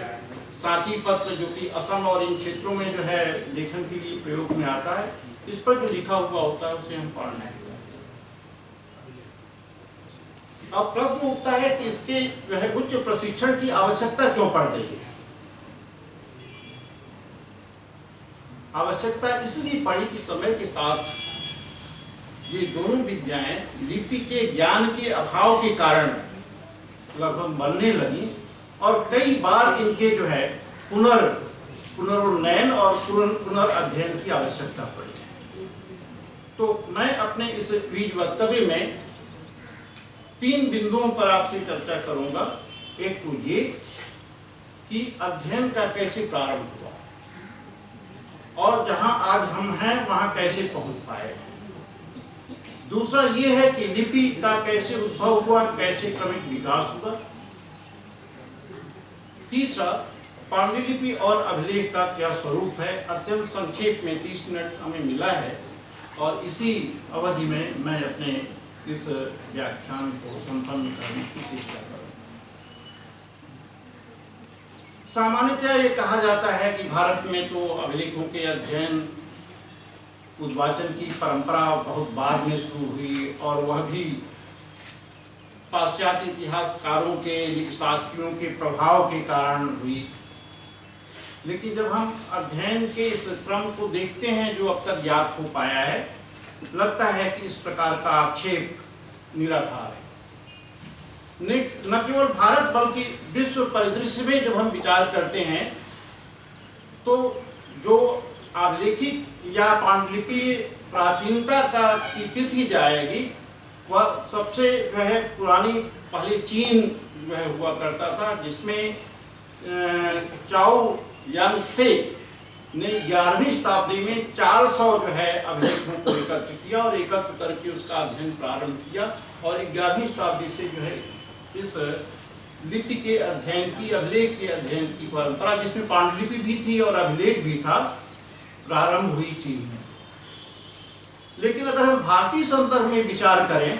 सांची पत्र, जो कि असम और इन क्षेत्रों में जो है लेखन के लिए प्रयोग में आता है, इस पर जो लिखा हुआ होता है उसे हम पढ़ना है। अब प्रश्न उठता है कि इसके जो है उच्च प्रशिक्षण की आवश्यकता क्यों पड़ गई है। आवश्यकता इसलिए पड़ी कि समय के साथ ये दोनों विद्याएं लिपि के ज्ञान के अभाव के कारण लगभग बनने लगी और कई बार इनके जो है पुनरुन्नयन और पुनर्अध्ययन की आवश्यकता पड़ी। तो मैं अपने इस बीज वक्तव्य में तीन बिंदुओं पर आपसे चर्चा करूंगा। एक तो ये कि अध्ययन का कैसे प्रारंभ हुआ और जहां आज हम हैं वहां कैसे पहुंच पाए। दूसरा ये है कि लिपि का कैसे उद्भव हुआ, कैसे क्रमिक विकास हुआ। तीसरा, पांडुलिपि और अभिलेख का क्या स्वरूप है। अत्यंत संक्षेप में 30 मिनट हमें मिला है और इसी अवधि में मैं अपने इस व्याख्यान को संपन्न करने की चेष्टा करूंगा। सामान्यतः ये कहा जाता है कि भारत में तो अभिलेखों के अध्ययन उद्वाचन की परंपरा बहुत बाद में शुरू हुई और वह भी पाश्चात्य इतिहासकारों के, शास्त्रियों के प्रभाव के कारण हुई। लेकिन जब हम अध्ययन के इस क्रम को देखते हैं जो अब तक ज्ञात हो पाया है, लगता है कि इस प्रकार का आक्षेप निराधार है। न केवल भारत बल्कि विश्व परिदृश्य में जब हम विचार करते हैं तो जो अभिलेखित या पांडुलिपि प्राचीनता की तिथि जाएगी वह सबसे जो है पुरानी पहले चीन जो है हुआ करता था, जिसमें चाओ यांगत्से ने 11वीं शताब्दी में 400 जो है अभिलेखों को एकत्र किया और एकत्र करके उसका अध्ययन प्रारंभ किया और 11वीं शताब्दी से जो है इस लिपि के अध्ययन की, अभिलेख के अध्ययन की परंपरा, जिसमें पांडुलिपि भी थी और अभिलेख भी था, प्रारंभ हुई चीन में। लेकिन अगर हम भारतीय संदर्भ में विचार करें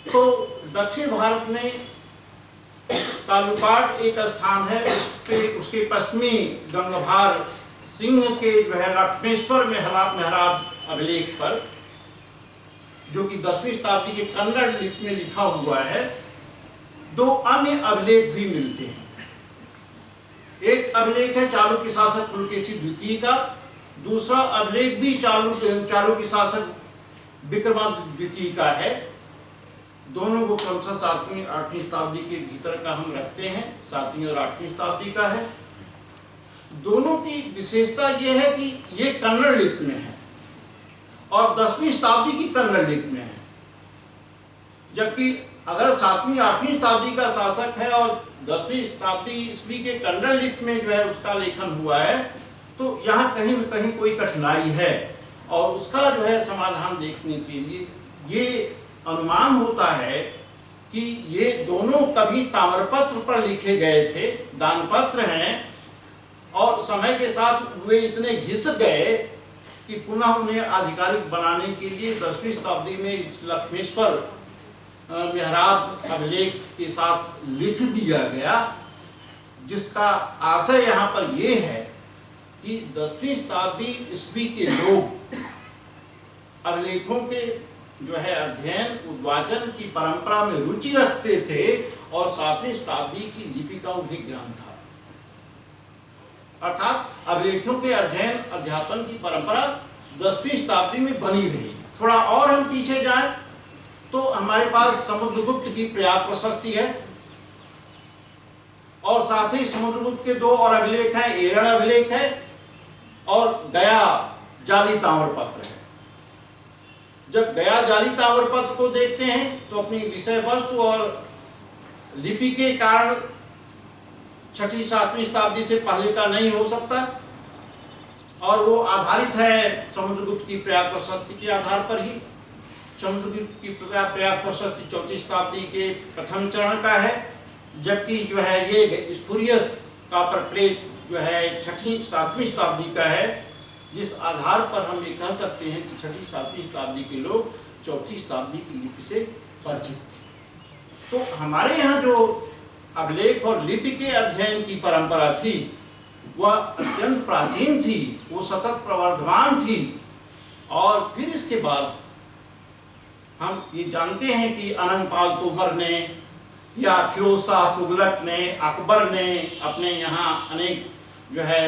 तो दक्षिण भारत में तालुकाट एक स्थान है, उसके पश्चिमी गंगभार सिंह के जो है लक्ष्मेश्वर मेहराब अभिलेख पर, जो कि 10वीं शताब्दी के कन्नड़ लिपि में लिखा हुआ है, दो अन्य अभिलेख भी मिलते हैं। एक अभिलेख है चालुक्य शासक पुलकेशी द्वितीय का, दूसरा अभिलेख भी चालुक्य शासक विक्रमादित्य द्वितीय का है। दोनों को क्रमशः 7वीं 8वीं शताब्दी के भीतर का हम रखते हैं, 7वीं और 8वीं शताब्दी का है। दोनों की विशेषता यह है कि ये कन्नड़ लिपि में है और 10वीं शताब्दी की कन्नड़ लिपि में है, जबकि अगर 7वीं 8वीं शताब्दी का शासक है और 10वीं शताब्दी ईस्वी के कन्नड़ लिपि में जो है उसका लेखन हुआ है, तो यहाँ कहीं न कहीं कोई कठिनाई है और उसका जो है समाधान देखने के लिए ये अनुमान होता है कि ये दोनों कभी ताम्रपत्र पर लिखे गए थे, दानपत्र हैं, और समय के साथ वे इतने घिस गए कि पुनः उन्हें आधिकारिक बनाने के लिए 10वीं शताब्दी में लक्ष्मेश्वर मेहराब अभिलेख के साथ लिख दिया गया, जिसका आशय यहाँ पर यह है कि 10वीं शताब्दी ईस्वी के लोग अभिलेखों के जो है अध्ययन उद्वाचन की परंपरा में रुचि रखते थे और 7वीं शताब्दी की लिपि का उन्हें ज्ञान था। अर्थात अभिलेखों के अध्ययन अध्यापन की परंपरा 10वीं शताब्दी में बनी रही। थोड़ा और हम पीछे जाएं तो हमारे पास समुद्रगुप्त की प्रयाग प्रशस्ति है और साथ ही समुद्रगुप्त के 2 और अभिलेख हैं, एरण अभिलेख है और गया जाली ताम्रपत्र है। जब गया जाली ताम्रपत्र को देखते हैं तो अपनी विषय वस्तु और लिपि के कारण 6वीं 7वीं शताब्दी से पहले का नहीं हो सकता और वो आधारित है समुद्रगुप्त की प्रयाग प्रशस्ति के आधार पर ही। समुद्रगुप्त की प्रयाग प्रशस्ति 4वीं शताब्दी के प्रथम चरण का है, जबकि जो है ये स्फूरियस कॉपर प्लेट जो है 6वीं 7वीं शताब्दी का है, जिस आधार पर हम ये कह सकते हैं कि 6वीं 7वीं शताब्दी के लोग 4वीं शताब्दी की लिपि से परिचित थे। तो हमारे यहाँ जो अभिलेख और लिपि के अध्ययन की परंपरा थी वह अत्यंत प्राचीन थी, वो सतत प्रवर्धमान थी। और फिर इसके बाद हम ये जानते हैं कि अनंगपाल तोमर ने या फिरोज शाह तुगलक ने, अकबर ने अपने यहाँ अनेक जो है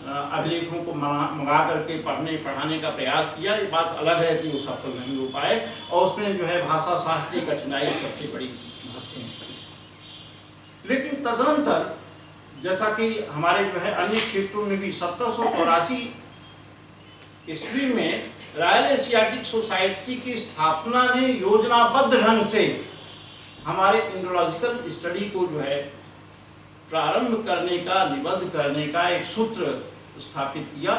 अभिलेखों को मंगा करके पढ़ाने का प्रयास किया। ये बात अलग है कि वो सफल नहीं हो पाए और उसमें जो है भाषा शास्त्रीय कठिनाई सबसे बड़ी महत्वपूर्ण थी। लेकिन तदनंतर जैसा कि हमारे जो है अन्य क्षेत्रों में भी 1784 ईस्वी में रॉयल एशियाटिक सोसाइटी की स्थापना ने योजनाबद्ध ढंग से हमारे इंडोलॉजिकल स्टडी को जो है प्रारंभ करने का, निबद्ध करने का एक सूत्र स्थापित किया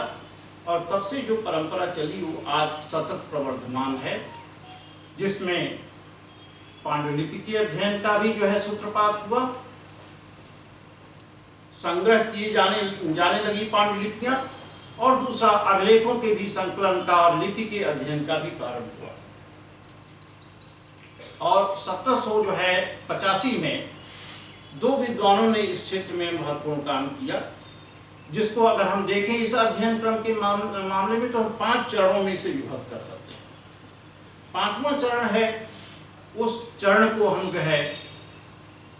और तब से जो परंपरा चली वो आज सतत प्रवर्धमान है, जिसमें पांडुलिपि के अध्ययन का भी जो है सूत्रपात हुआ, संग्रह किए जाने लगी पांडुलिपियां और दूसरा अभिलेखों के भी संकलन का और लिपि के अध्ययन का भी प्रारंभ हुआ। और 1785 में 2 विद्वानों ने इस क्षेत्र में महत्वपूर्ण काम किया, जिसको अगर हम देखें इस अध्ययन क्रम के मामले में तो हम 5 चरणों में इसे विभक्त कर सकते हैं। 5वां चरण है, उस चरण को हम जो है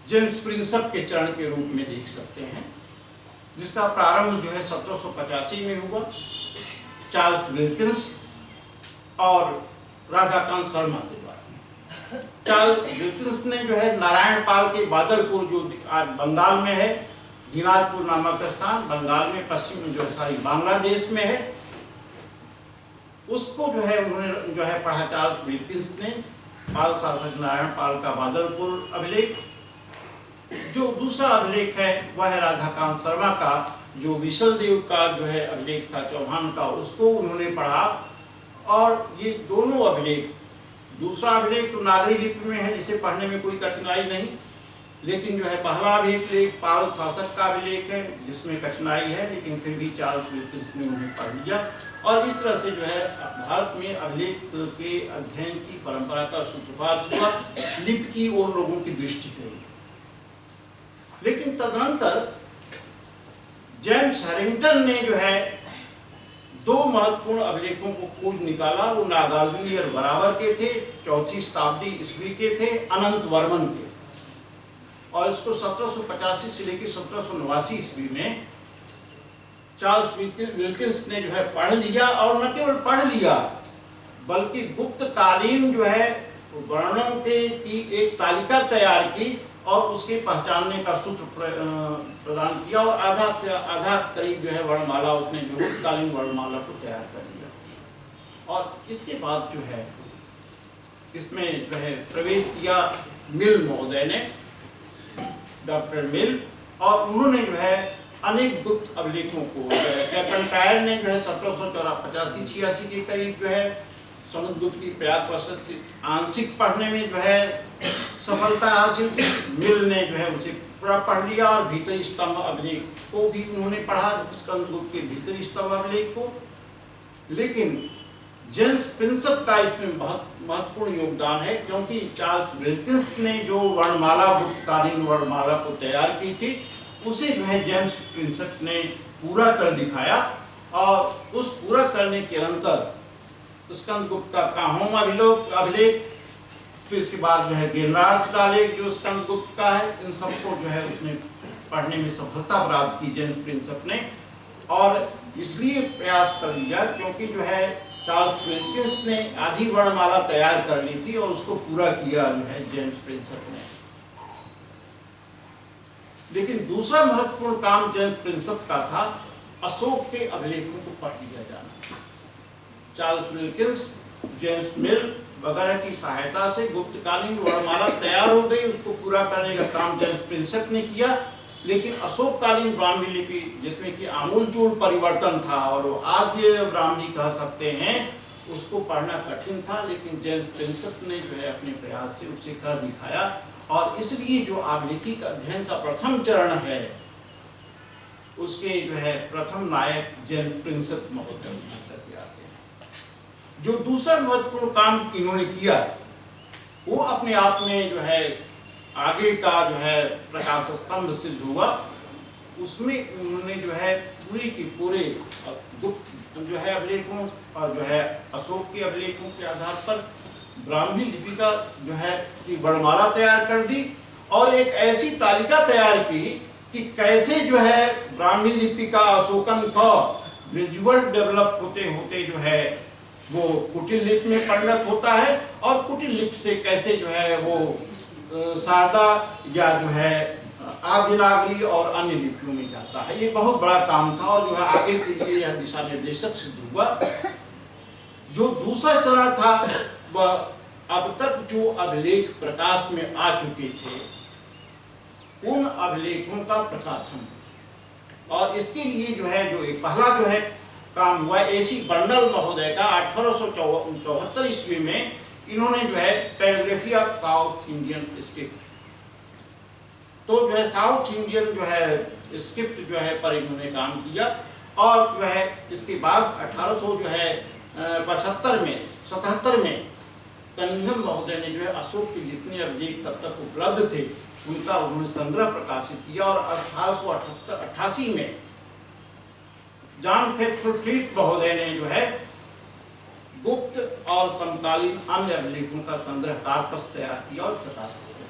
जेम्स प्रिंसप के चरण के रूप में देख सकते हैं, जिसका प्रारंभ जो है 1785 में हुआ चार्ल्स विल्किंस और राधाकांत शर्मा के द्वारा। चार्ल्स विल्किंस ने जो है नारायण पाल के बादलपुर, जो आज बंगाल में है, दिनाजपुर नामक स्थान बंगाल में पश्चिम जो है बांग्लादेश में है, उसको जो है उन्होंने जो है पढ़ा चार्ल्स विल्किंस ने। पाल शासक नारायण पाल का बादलपुर अभिलेख। जो दूसरा अभिलेख है वह है राधाकांत शर्मा का, जो विशल देव का जो है अभिलेख था चौहान का, उसको उन्होंने पढ़ा। और ये दोनों अभिलेख, दूसरा अभिलेख तो नागरी लिपि में है जिसे पढ़ने में कोई कठिनाई नहीं, लेकिन जो है पहला अभिलेख पाल शासक का अभिलेख है जिसमें कठिनाई है, लेकिन फिर भी चार्ल्स विल्किंस ने उन्हें पढ़ लिया। और इस तरह से जो है भारत में अभिलेख के अध्ययन की परंपरा का सूत्रपात हुआ, लिपि की ओर लोगों की दृष्टि गई। लेकिन तदनंतर जेम्स हैरिंगटन ने जो है 2 महत्वपूर्ण अभिलेखों को खोज निकाला। वो नागार्जुनी और बराबर के थे, 4वीं शताब्दी ईस्वी के थे, अनंत वर्मन के। और इसको 1785 से लेकर 1789 ईस्वी में चार्ल्स विल्किंस ने जो है पढ़ लिया। और न केवल पढ़ लिया बल्कि गुप्त कालीन जो है वर्णों की एक तालिका तैयार की और उसके पहचानने का सूत्र प्रदान किया और आधा करीब जो है वर्णमाला उसने जो गुप्तकालीन वर्णमाला को तैयार कर लिया। और इसके बाद जो है इसमें जो है प्रवेश किया मिल महोदय ने, डॉक्टर मिल, और उन्होंने जो है अनेक गुप्त अभिलेखों को कैपेंटायर ने जो है 1785-86 के करीब जो है समुद्रगुप्त की प्रयाग प्रशस्ति आंशिक पढ़ने में जो है सफलता हासिल की। मिल ने जो है उसे पूरा पढ़ लिया और भीतरी स्तंभ अभिलेख को भी उन्होंने पढ़ा, स्कंदगुप्त के भीतरी स्तंभ अभिलेख को। लेकिन जेम्स प्रिंसप का इसमें बहुत महत्वपूर्ण योगदान है, क्योंकि चार्ल्स विल्किंस ने जो वर्णमाला गुप्तकालीन वर्णमाला को तैयार की थी उसे जो है जेम्स प्रिंसप ने पूरा कर दिखाया। और उस पूरा करने के अंतर स्कंदगुप्त का काहोम अभिलेख, फिर इसके बाद जो है गिरनार्स का लेख जो स्कंदगुप्त का है, इन सबको जो है उसने पढ़ने में सफलता प्राप्त की जेम्स प्रिंसेप ने। और इसलिए प्रयास कर लिया क्योंकि जो है चार्ल्स विल्किंस ने आधी वर्णमाला तैयार कर ली थी और उसको पूरा किया जो है जेम्स प्रिंसेप ने। लेकिन दूसरा महत्वपूर्ण काम जेम्स प्रिंसेप का था अशोक के अभिलेखों को पढ़ लिया जाना। चार्ल्स विल्किंस, जेम्स मिल वगैरह की सहायता से गुप्तकालीन वर्णमाला तैयार हो गई, उसको पूरा करने का काम जेम्स प्रिंसेप ने किया। लेकिन अशोककालीन ब्राह्मी लिपि जिसमें कि आमूलचूल परिवर्तन था और वो आद्य ब्राह्मी कह सकते हैं, उसको पढ़ना कठिन था, लेकिन जेम्स प्रिंसेप ने जो है अपने प्रयास से उसे कर दिखाया। और इसलिए जो आभिलेखिक अध्ययन का प्रथम चरण है उसके जो है प्रथम नायक जेम्स प्रिंसेप महोदय करके आते हैं। जो दूसरा महत्वपूर्ण काम इन्होंने किया वो अपने आप में जो है आगे का जो है प्रकाश स्तंभ सिद्ध हुआ। उसमें उन्होंने जो है पूरी की पूरे गुप्त जो है अभिलेखों और जो है अशोक के अभिलेखों के आधार पर ब्राह्मी लिपि का जो है की वर्णमाला तैयार कर दी और एक ऐसी तालिका तैयार की कि कैसे जो है ब्राह्मी लिपि का अशोकन का ग्रेजुअल डेवलप होते होते जो है वो कुटिल लिपि में परिणत होता है और कुटिल लिपि से कैसे जो है वो शारदा या जो है आदिनागरी और अन्य लिपियों में जाता है। ये बहुत बड़ा काम था और जो है आगे के लिए यह दिशा निर्देशक सिद्ध हुआ। जो दूसरा चरण था वह अब तक जो अभिलेख प्रकाश में आ चुके थे उन अभिलेखों का प्रकाशन, और इसके लिए जो है जो एक पहला जो है काम हुआ एसी बर्नल महोदय का 1874 ईस्वी में। इन्होंने जो है calligraphy of south Indian script, तो जो है साउथ इंडियन जो है स्क्रिप्ट जो है पर इन्होंने काम किया। और जो है इसके बाद 1875 में कनिंघम महोदय ने जो है अशोक के जितने अभिलेख तब तक उपलब्ध थे उनका उन्होंने संग्रह प्रकाशित किया। और 1888 में जॉन फेथफुल महोदय ने जो है गुप्त और समकालीन अन्य अभिलेखों का संग्रह कार्पस तैयार किया और प्रकाशित किया।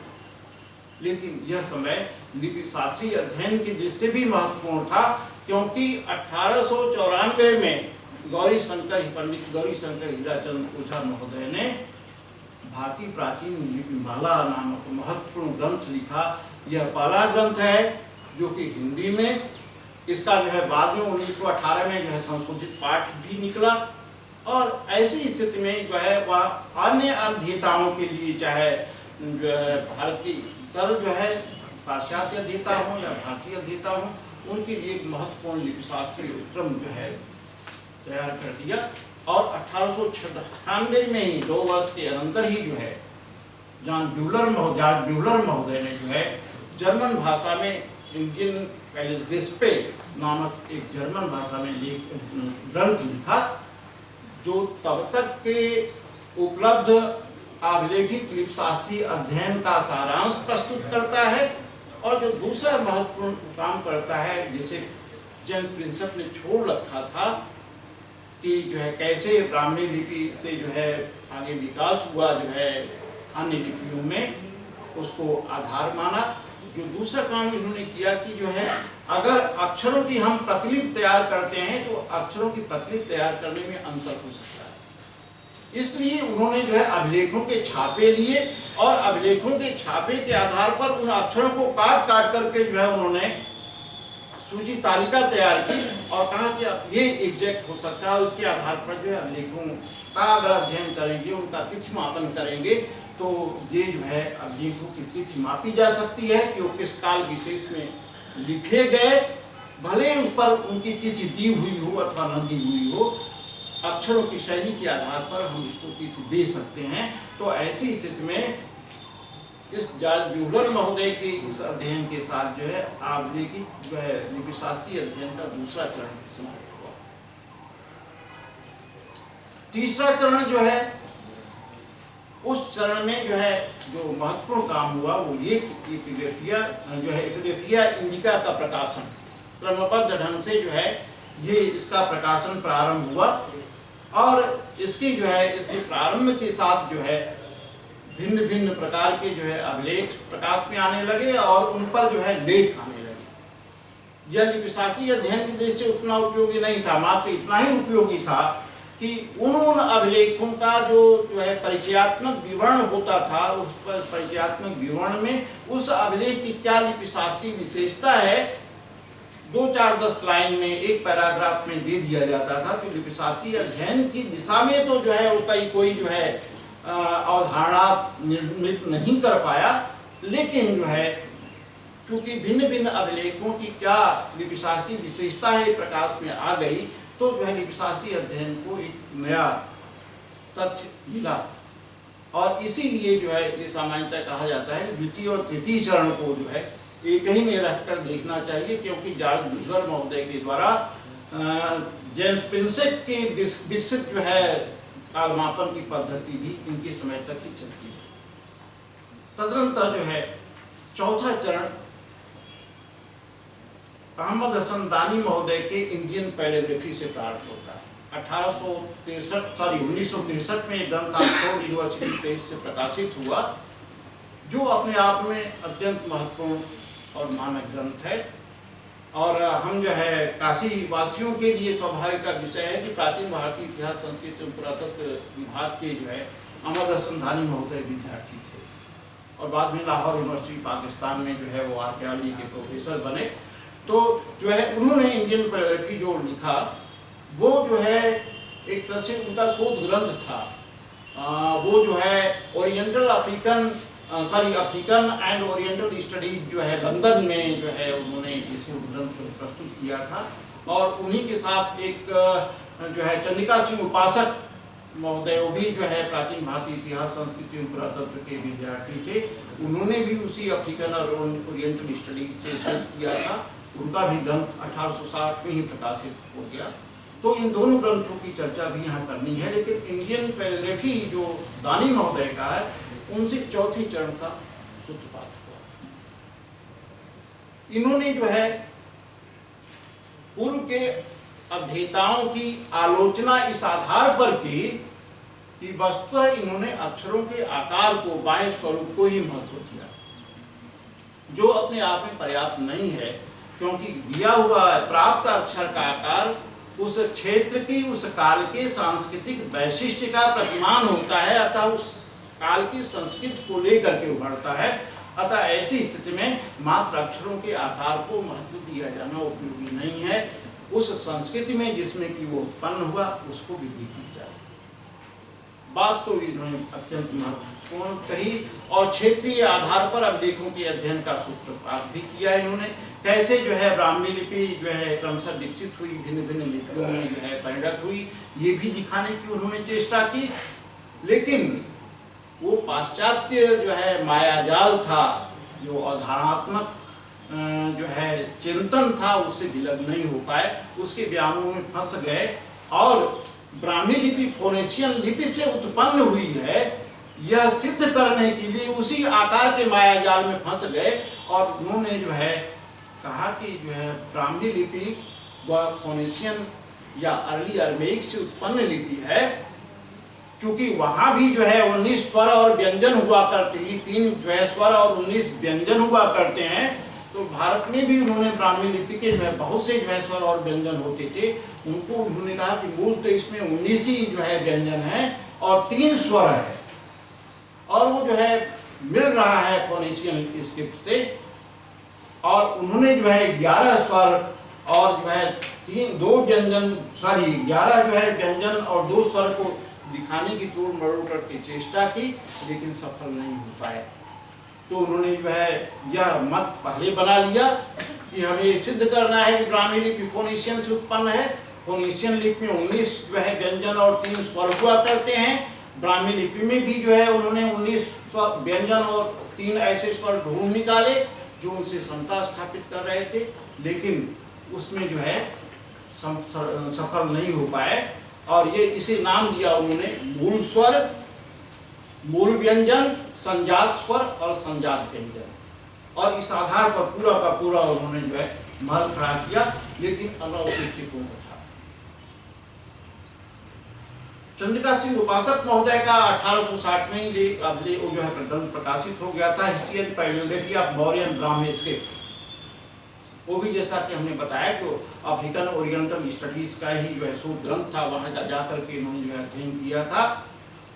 लेकिन यह समय लिपि शास्त्रीय अध्ययन की दृष्टि से भी महत्वपूर्ण था क्योंकि 1894 में पंडित गौरी शंकर हीराचंद ओझा महोदय ने भारतीय प्राचीन लिपिमाला नामक महत्वपूर्ण ग्रंथ लिखा। यह पहला ग्रंथ है जो कि हिंदी में, इसका जो है बाद में 1918 में जो है संशोधित पाठ भी निकला। और ऐसी स्थिति में जो है वह अन्य अध्येताओं के लिए, चाहे जो है भारत की इतर जो है पाश्चात्य अध्येता हो या भारतीय अध्येता हो, उनके लिए महत्वपूर्ण लिपि शास्त्रीय विक्रम जो है तैयार कर दिया। और 1896 में ही 2 वर्ष के अंदर ही जो है जॉर्ज ब्यूलर महोदय ने जो है जर्मन भाषा में इंडियन कैलिग्राफी नामक एक जर्मन भाषा में ग्रंथ लिखा जो तब तक के उपलब्ध अभिलेखित लिपि शास्त्रीय अध्ययन का सारांश प्रस्तुत करता है। और जो दूसरा महत्वपूर्ण काम करता है जिसे जेम्स प्रिंसेप ने छोड़ रखा था कि जो है कैसे ब्राह्मी लिपि से जो है आगे विकास हुआ जो है अन्य लिपियों में, उसको आधार माना। जो दूसरा काम इन्होंने किया कि जो है अगर अक्षरों की हम प्रतिलिपि तैयार करते हैं तो अक्षरों की प्रतिलिपि तैयार करने में अंतर हो सकता है। इसलिए उन्होंने जो है अभिलेखों के छापे लिए और अभिलेखों के छापे के आधार पर उन अक्षरों को काट करके जो है उन्होंने सूची तालिका तैयार की और कहा कि अब ये एग्जैक्ट हो सकता है। उसके आधार पर जो है अभिलेखों का अगर अध्ययन करेंगे, उनका तिथि मापन करेंगे तो ये जो है अभिलेखों की तिथि मापी जा सकती है कि वो किस काल विशेष में लिखे गए, भले उस पर उनकी तिथि दी हुई हो अथवा न दी हुई हो, अक्षरों की शैली के आधार पर हम उसको तिथि दे सकते हैं। तो ऐसी स्थिति में इस जॉर्ज ब्यूलर महोदय के इस अध्ययन के साथ जो है अभिलेखित जो है लिपि शास्त्रीय अध्ययन का दूसरा चरण समाप्त हुआ। तीसरा चरण जो है उस चरण में जो है जो महत्वपूर्ण काम हुआ वो ये एपिग्राफिया जो है एपिग्राफिया इंडिका का प्रकाशन क्रमबद्ध ढंग से जो है ये इसका प्रकाशन प्रारंभ हुआ और इसकी जो है इसके प्रारंभ के साथ जो है भिन्न भिन्न प्रकार के जो है अभिलेख प्रकाश में आने लगे और उन पर जो है लेख आने लगे। यह लिपि शास्त्रीय अध्ययन की दृष्टि से उतना उपयोगी नहीं था, मात्र इतना ही उपयोगी था कि उन अभिलेखों का जो है परिचयात्मक विवरण होता था, उस पर परिचयात्मक विवरण में उस अभिलेख की क्या लिपि शास्त्रीय विशेषता है 2-4-10 लाइन में एक पैराग्राफ में दे दिया जाता था। तो लिपि शास्त्रीय अध्ययन की दिशा में तो जो है वो कोई जो है अवधारणा निर्मित नहीं कर पाया, लेकिन जो है चूंकि भिन्न भिन्न अभिलेखों की क्या लिपि शास्त्रीय विशेषता है प्रकाश में आ गई, तो जो है लिपि शास्त्रीय अध्ययन को एक नया तथ्य मिला और इसीलिए जो है ये सामान्यतः कहा जाता है द्वितीय और तृतीय चरण को जो है एक ही में रखकर देखना चाहिए, क्योंकि जॉर्ज लूथर महोदय के द्वारा जेम्स प्रिंसेप की विकसित जो है कालमापन की पद्धति भी इनके समय तक ही चलती है। तदनंतर जो है चौथा चरण अहमद हसन दानी महोदय के इंडियन पैलिग्राफी से प्रारंभ होता है। 1963 में ग्रंथ ऑक्सफोर्ड यूनिवर्सिटी प्रेस से प्रकाशित हुआ, जो अपने आप में अत्यंत महत्वपूर्ण और मानक ग्रंथ है। और हम जो है काशी वासियों के लिए सौभाग्य का विषय है कि प्राचीन भारतीय इतिहास संस्कृति और पुरातत्व विभाग के जो है अहमद हसन दानी महोदय विद्यार्थी थे और बाद में लाहौर यूनिवर्सिटी पाकिस्तान में जो है वो आर्कियोलॉजी के प्रोफेसर बने। तो जो है उन्होंने इंडियन पैलिग्राफी जो लिखा वो जो है एक तरह से उनका शोध ग्रंथ था। वो जो है अफ्रीकन एंड ओरिएंटल स्टडीज जो है लंदन में जो है उन्होंने ये शोध ग्रंथ प्रस्तुत किया था और उन्हीं के साथ एक जो है चंद्रिका सिंह उपासक महोदय, वो भी जो है प्राचीन भारतीय इतिहास संस्कृति और पुरातत्व के विद्यार्थी थे, उन्होंने भी उसी अफ्रीकन और ओरिएंटल स्टडीज से शोध किया था। उनका भी ग्रंथ 1860 में ही प्रकाशित हो गया। तो इन दोनों ग्रंथों की चर्चा भी यहाँ करनी है, लेकिन इंडियन पैलिग्राफी जो दानी महोदय का है उनसे चौथे चरण का सूत्रपात हुआ। इन्होंने जो है पूर्व के अध्येताओं की आलोचना इस आधार पर की कि वस्तुतः इन्होंने अक्षरों के आकार को, बाह्य स्वरूप को ही महत्व दिया, जो अपने आप में पर्याप्त नहीं है, क्योंकि दिया हुआ प्राप्त अक्षर का आकार उस क्षेत्र की, उस काल के सांस्कृतिक वैशिष्ट्य का प्रतिमान होता है, अतः उस काल की संस्कृति को लेकर के उभरता है। अतः ऐसी स्थिति में मात्र अक्षरों के आकार को महत्व दिया जाना उपयोगी नहीं है। उस संस्कृति में जिसमें कि वो उत्पन्न हुआ उसको भी देखी जाए। बात तो इन्होंने अत्यंत महत्वपूर्ण कही और क्षेत्रीय आधार पर अभिलेखों के अध्ययन का सूत्रपात भी किया इन्होंने। कैसे जो है ब्राह्मी लिपि जो है क्रमशः विकसित हुई, भिन्न भिन्न लिपियों में जो है परिणत हुई, ये भी दिखाने की उन्होंने चेष्टा की। लेकिन वो पाश्चात्य जो है मायाजाल था, जो अवधारणात्मक जो है चिंतन था, उससे विलग नहीं हो पाए, उसके व्यामोह में फंस गए और ब्राह्मी लिपि फोनेशियन लिपि से उत्पन्न हुई है यह सिद्ध करने के लिए उसी आकार के मायाजाल में फंस गए और उन्होंने जो है कहा कि जो है ब्राह्मी लिपि व फोनेशियन या अर्ली अरमेइक से उत्पन्न लिपि है, क्योंकि वहां भी जो है 19 स्वर और व्यंजन हुआ करते हैं, 3 जो है स्वर और 19 व्यंजन हुआ करते हैं। तो भारत में भी उन्होंने ब्राह्मी लिपि के जो है बहुत से जो है स्वर और व्यंजन होते थे, उनको उन्होंने कहा कि मूल तो इसमें 19 ही जो है व्यंजन है और 3 स्वर है, और वो जो है मिल रहा है फोनेशियन स्क्रिप्ट से। और उन्होंने जो है 11 स्वर और जो है 2 व्यंजन 11 जो है व्यंजन और 2 स्वर को दिखाने की तोड़ मरोड़ करके चेष्टा की, लेकिन सफल नहीं हो पाए। तो उन्होंने जो है यह मत पहले बना लिया कि हमें ये सिद्ध करना है कि ब्राह्मी लिपि फोनेशियन से उत्पन्न है। फोनेशियन लिपि में 19 जो है व्यंजन और 3 स्वर हुआ करते हैं। ब्राह्मी लिपि में भी जो है उन्होंने 19 व्यंजन और 3 ऐसे स्वर ढूंढ निकाले जो उनसे समता स्थापित कर रहे थे, लेकिन उसमें जो है सफल नहीं हो पाए। और ये इसे नाम दिया उन्होंने मूल स्वर, मूल व्यंजन, संजात स्वर और संजात व्यंजन। और इस आधार पर पूरा का पूरा उन्होंने जो है महल खड़ा किया, लेकिन अलाउ दृष्टिकोण था। चंद्रिका सिंह उपासक महोदय का 1860 में ही वो जो है ग्रंथ प्रकाशित हो गया था, history and palaeography of Maurya and Brahmi script. वो भी जैसा कि हमने बताया कि अफ्रीकन ओरिएंटल स्टडीज का ही जो है शोध ग्रंथ था, वहां जा करके इन्होंने जो है अध्ययन किया था।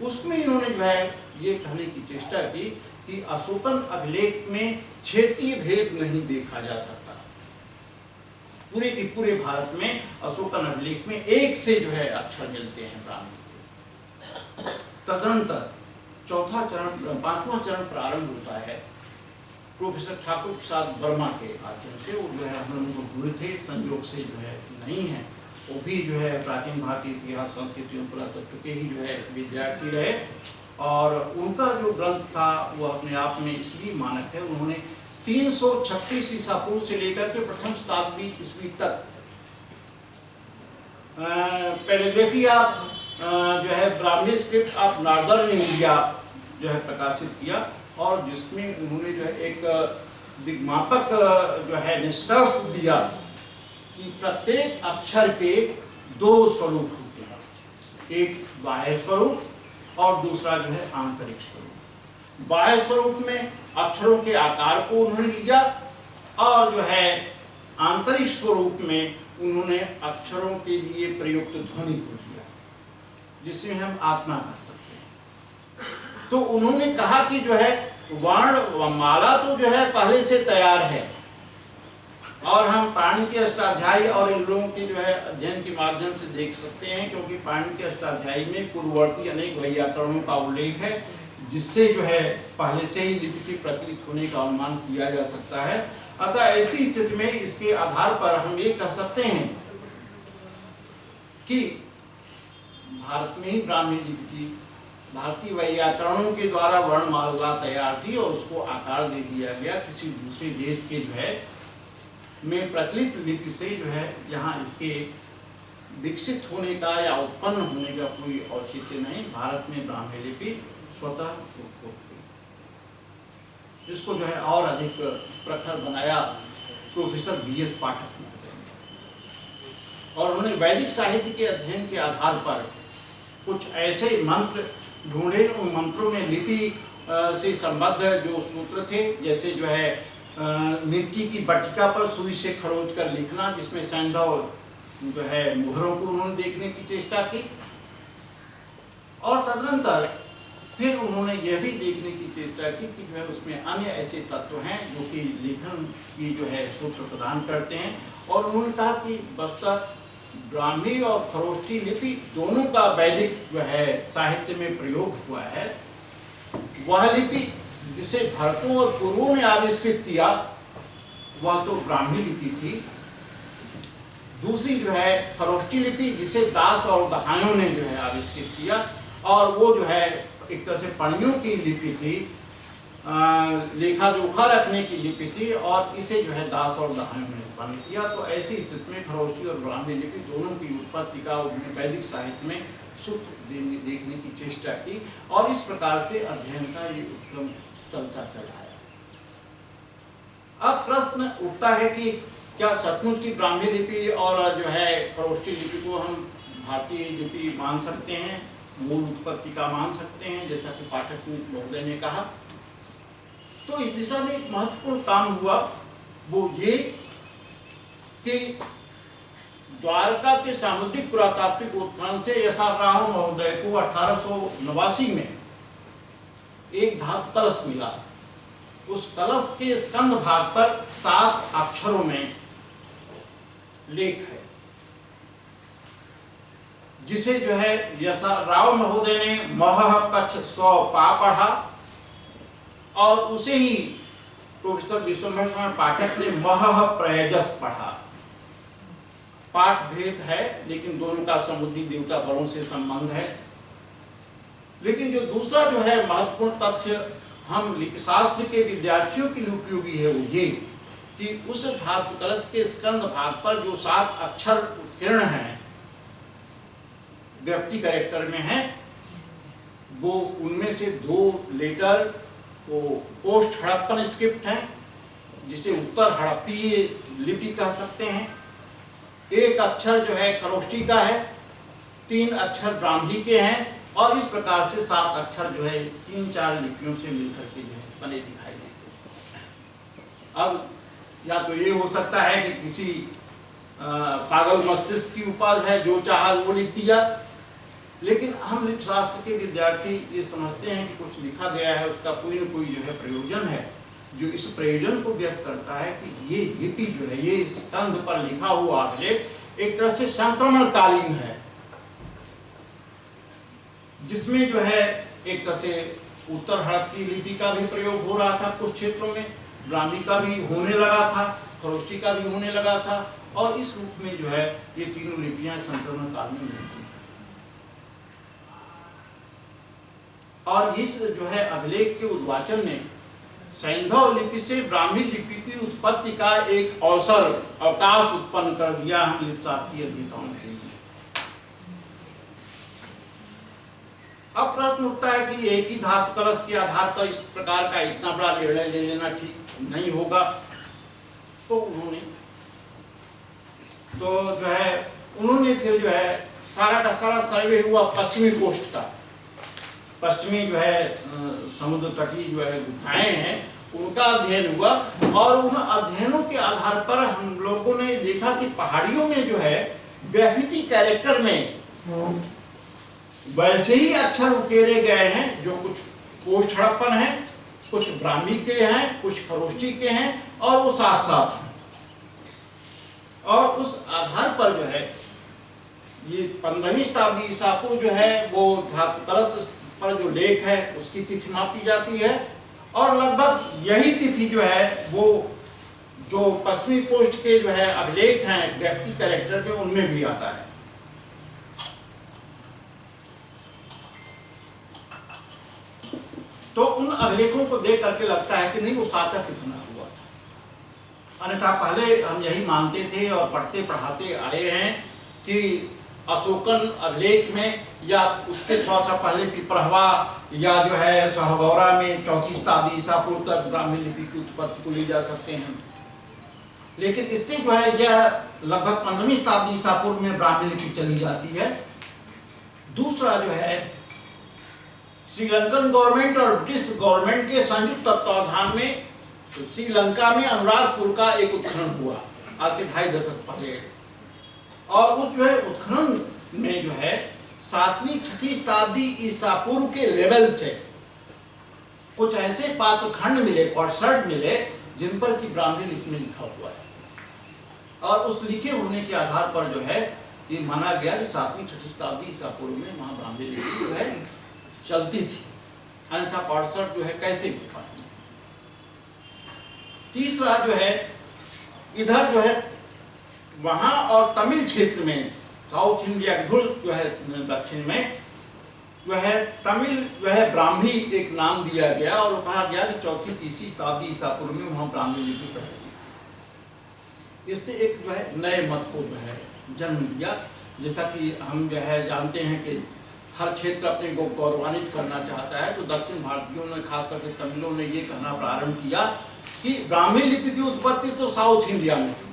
उसमें इन्होंने जो है ये कहने की चेष्टा की कि अशोकन अभिलेख में क्षेत्रीय भेद नहीं देखा जा सकता। पूरे के पूरे भारत में अशोकन अभिलेख में एक से जो है अक्षर मिलते हैं ब्राह्मी। तदनंतर चौथा चरण, पांचवा चरण प्रारंभ होता है प्रोफेसर ठाकुर प्रसाद वर्मा के माध्यम से। वो जो है हम लोगों को गुरु थे, संयोग से जो है नहीं है, वो भी जो है प्राचीन भारतीय इतिहास, संस्कृति और पुरातत्व के ही जो है विद्यार्थी रहे। और उनका जो ग्रंथ था वो अपने आप में इसलिए मानक है, उन्होंने 336 ईसा पूर्व से लेकर के प्रथम शताब्दी ईस्वी तक पैलियोग्राफी ऑफ जो है Brahmi script of northern India जो है प्रकाशित किया, और जिसमें उन्होंने जो है एक दिग्मापक जो है निष्कर्ष दिया कि प्रत्येक अक्षर के दो स्वरूप होते हैं, एक बाह्य स्वरूप और दूसरा जो है आंतरिक स्वरूप। बाह्य स्वरूप में अक्षरों के आकार को उन्होंने लिया, और जो है आंतरिक स्वरूप में उन्होंने अक्षरों के लिए प्रयुक्त ध्वनि को लिया, जिसमें हम आत्मा कर सकते हैं। तो उन्होंने कहा कि जो है वर्ण माला तो जो है पहले से तैयार है, और हम पाणिनि के अष्टाध्यायी और इन लोगों के जो है अध्ययन के माध्यम से देख सकते हैं, क्योंकि पाणिनि के अष्टाध्यायी में पूर्ववर्ती अनेक वैयाकरणों का उल्लेख है, जिससे जो है पहले से ही लिपि के प्रचलित होने का अनुमान किया जा सकता है। अतः ऐसी स्थिति में इसके आधार पर हम ये कह सकते हैं कि भारत में ही ब्राह्मी लिपि की भारतीय वैयाकरणों के द्वारा वर्णमाला तैयार थी, और उसको आकार दे दिया गया। किसी दूसरे देश के जो है में प्रचलित लिपि से जो है यहाँ इसके विकसित होने का या उत्पन्न होने का कोई औचित्य नहीं। भारत में ब्राह्मी लिपि स्वतः उत्पन्न हुई। इसको जो है और अधिक प्रखर बनाया प्रोफेसर BS पाठक ने, और उन्होंने वैदिक साहित्य के अध्ययन के आधार पर कुछ ऐसे मंत्र ढूंढे। उन मंत्रों में लिपि से संबद्ध जो सूत्र थे, जैसे जो है मिट्टी की बटिका पर सुई से खरोच कर लिखना, जिसमें सैंधव जो है मुहरों को उन्होंने देखने की चेष्टा की। और तदनंतर फिर उन्होंने यह भी देखने की चेष्टा की कि जो है उसमें अन्य ऐसे तत्व हैं जो कि लेखन की जो है सूत्र प्रदान करते हैं। और उन्होंने कहा कि वस्तुतः ब्राह्मी और खरोष्ठी लिपि दोनों का वैदिक जो है साहित्य में प्रयोग हुआ है। वह लिपि जिसे भरतों और पूर्वों ने आविष्कृत किया वह तो ब्राह्मी लिपि थी। दूसरी जो है खरोष्ठी लिपि जिसे दास और दहाइयों ने जो है आविष्कृत किया, और वो जो है एक तरह से पणियों की लिपि थी, लेखा जोखा रखने की लिपि थी, और इसे जो है दास और दहाइयों ने उत्पन्न किया। तो ऐसी स्थिति में खरोष्ठी और ब्राह्मी लिपि दोनों की उत्पत्ति का उन्होंने वैदिक साहित्य में सूत्र देखने की चेष्टा की, और इस प्रकार से अध्ययन का ये उत्तम चलता चला है। अब प्रश्न उठता है कि क्या सचमुच की ब्राह्मी लिपि और जो है खरोष्ठी लिपि को हम भारतीय लिपि मान सकते हैं, मूल उत्पत्ति का मान सकते हैं, जैसा कि पाठक महोदय ने कहा। तो इस दिशा में एक महत्वपूर्ण काम हुआ, वो ये कि द्वारका के सामुद्रिक पुरातात्विक उत्खनन से यशा राव महोदय को 1889 में एक धातु कलश मिला। उस कलश के स्कंद भाग पर 7 अक्षरों में लेख है, जिसे जो है यशा राव महोदय ने महः कच्छ 100 पा पढ़ा, और उसे ही प्रोफेसर विश्वभूषण पाठक ने महः प्रयजस पढ़ा। पाठ भेद है, लेकिन दोनों का समुद्री देवता बड़ों से संबंध है। लेकिन जो दूसरा जो है महत्वपूर्ण तथ्य हम लिपि शास्त्र के विद्यार्थियों के लिए उपयोगी है, वो ये कि उस धातु कलश के स्कंद भाग पर जो 7 अक्षर उत्कीर्ण हैं, ग्रप्ति कैरेक्टर में है, वो उनमें से 2 लेटर वो पोस्ट हड़प्पन स्क्रिप्ट हैं, जिसे उत्तर हड़प्पीय लिपि कह सकते हैं। एक अक्षर जो है खरोष्टी का है, 3 अक्षर ब्राह्मी के हैं, और इस प्रकार से 7 अक्षर जो है 3-4 लिपियों से मिलकर के जो है बने दिखाई देते हैं। अब या तो ये हो सकता है कि किसी पागल मस्तिष्क की उपज है, जो चाहा वो लिख दिया, लेकिन हम लिपि शास्त्र के विद्यार्थी ये समझते हैं कि कुछ लिखा गया है, उसका कोई न कोई जो है प्रयोजन है, जो इस प्रयोजन को व्यक्त करता है कि ये लिपि जो है, ये स्कंध पर लिखा हुआ अभिलेख एक तरह से संक्रमणकालीन है, जिसमें जो है एक तरह से उत्तर हड़प्पी लिपि का भी प्रयोग हो रहा था कुछ क्षेत्रों में, ब्राह्मी का भी होने लगा था, खरोष्टी का भी होने लगा था, और इस रूप में जो है ये तीनों लिपियां संक्रमण काल में मिलती हैं। और इस जो है अभिलेख के उद्वाचन ने सैंधव लिपि से ब्राह्मी लिपि की उत्पत्ति का एक अवकाश उत्पन्न कर दिया हम लिपि शास्त्रीय अध्येताओं के लिए। अब प्रश्न उठता है कि एक ही धातु कलश के आधार पर इस प्रकार का इतना बड़ा निर्णय ले लेना ठीक नहीं होगा, तो उन्होंने फिर जो है सारा का सारा सर्वे हुआ पश्चिमी कोस्ट का, पश्चिमी जो है समुद्र तटीय जो है गुफाएं हैं उनका अध्ययन हुआ, और उन अध्ययनों के आधार पर हम लोगों ने देखा कि पहाड़ियों में जो है ग्राफिटी कैरेक्टर में वैसे ही अक्षर उकेरे गए हैं, जो कुछ पोस्ट हड़प्पन है, कुछ ब्राह्मी के हैं, कुछ खरोष्टी के हैं, और वो साथ साथ हैं। और उस आधार पर जो है ये 15वीं शताब्दी ईसा पूर्व जो है वो धातु कलश पर जो लेख है उसकी तिथि मापी जाती है, और लगभग यही तिथि जो है वो जो पश्चिमी कोस्ट के जो है अभिलेख हैं ग्राफिटी कैरेक्टर में उनमें भी आता है। तो उन अभिलेखों को देख करके लगता है कि नहीं, वो सातक बना हुआ था। अन्यथा पहले हम यही मानते थे और पढ़ते पढ़ाते आए हैं कि अशोकन अभिलेख में या उसके थोड़ा सा पहले पिपरहवा या जो है सहगौरा में 4वीं शताब्दी ईसा पूर्व तक ब्राह्मी लिपि की उत्पत्ति को ले जा सकते हैं, लेकिन इससे जो है यह लगभग 15वीं शताब्दी ईसा पूर्व में ब्राह्मी लिपि चली जाती है। दूसरा जो है श्रीलंकन गवर्नमेंट और ब्रिटिश गवर्नमेंट के संयुक्त तत्वाधान में श्रीलंका में अनुराधपुर का एक उत्खनन हुआ आज से 2.5 दशक पहले, और उस जो है उत्खनन में जो है 7वीं-6वीं शताब्दी ईसा पूर्व के लेवल से कुछ ऐसे पात्रखंड मिले, पॉटशर्ट मिले, जिन पर कि ब्राह्मी लिपि में लिखा हुआ है, और उस लिखे होने के आधार पर जो है ये माना गया कि 7वीं-6वीं शताब्दी ईसा पूर्व में वहां ब्राह्मी लिपि जो है चलती थी, अन्यथा पॉटशर्ट जो है कैसे मिल पाएंगे। तीसरा जो है इधर जो है वहां और तमिल क्षेत्र में साउथ इंडिया के जो है दक्षिण में जो है तमिल जो है ब्राह्मी एक नाम दिया गया, और कहा गया कि 4वीं-3वीं शताब्दी ईसा पूर्व में वहां ब्राह्मी लिपि पढ़ी। इसने एक जो है नए मत को जो है जन्म दिया। जैसा कि हम जो है जानते हैं कि हर क्षेत्र अपने को गौरवान्वित करना चाहता है, तो दक्षिण भारतीयों ने खास करके तमिलों ने ये कहना प्रारंभ किया कि ब्राह्मी लिपि की उत्पत्ति तो साउथ इंडिया में थी,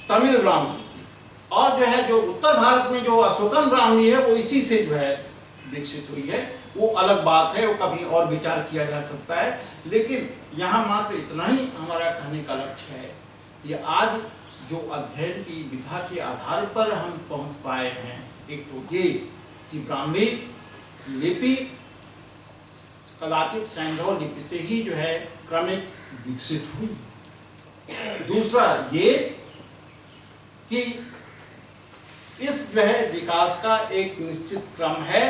तमिल ब्राह्मी की, और जो है जो उत्तर भारत में जो अशोकन ब्राह्मी है वो इसी से जो है विकसित हुई है। वो अलग बात है, वो कभी और विचार किया जा सकता है, लेकिन यहाँ मात्र इतना ही हमारा कहने का लक्ष्य है। ये आज जो अध्ययन की विधा के आधार पर हम पहुँच पाए हैं, एक तो ये कि ब्राह्मी लिपि कदाचित सैंधव लिपि से ही जो है क्रमिक विकसित हुई। दूसरा ये कि इस जो है विकास का एक निश्चित क्रम है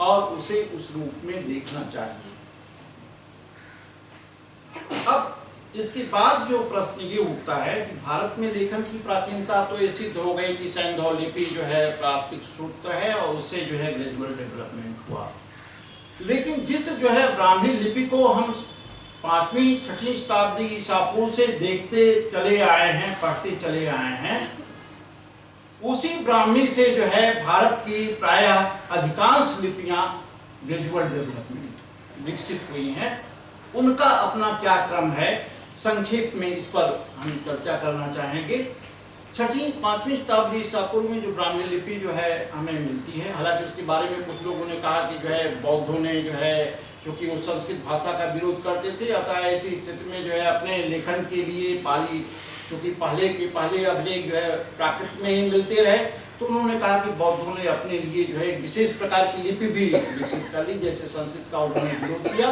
और उसे उस रूप में देखना चाहिए। अब इसके बाद जो प्रश्न ये उठता है कि भारत में लेखन की प्राचीनता तो ये सिद्ध हो गई कि सैंधव लिपि जो है प्राकृतिक स्रोत है और उससे जो है ग्रेजुअल डेवलपमेंट हुआ, लेकिन जिस जो है ब्राह्मी लिपि को हम 5वीं-6वीं शताब्दी ईसा पूर्व से देखते चले आए हैं, पढ़ते चले आए हैं, उसी ब्राह्मी से जो है भारत की प्रायः अधिकांश लिपियां ग्रेजुअल डेवलपमेंट विकसित हुई हैं। उनका अपना क्या क्रम है, संक्षेप में इस पर हम चर्चा करना चाहेंगे। 6वीं-5वीं शताब्दी ईसा पूर्व में जो ब्राह्मी लिपि जो है हमें मिलती है, हालांकि उसके बारे में कुछ लोगों ने कहा कि जो है बौद्धों ने जो है क्योंकि वो संस्कृत भाषा का विरोध करते थे, अतः ऐसी स्थिति में जो है अपने लेखन के लिए पाली, चूँकि पहले अभिलेख जो है प्राकृत में ही मिलते रहे, तो उन्होंने कहा कि बौद्धों ने अपने लिए जो है एक विशेष प्रकार की लिपि भी विकसित कर ली। जैसे संस्कृत का उन्होंने विरोध किया,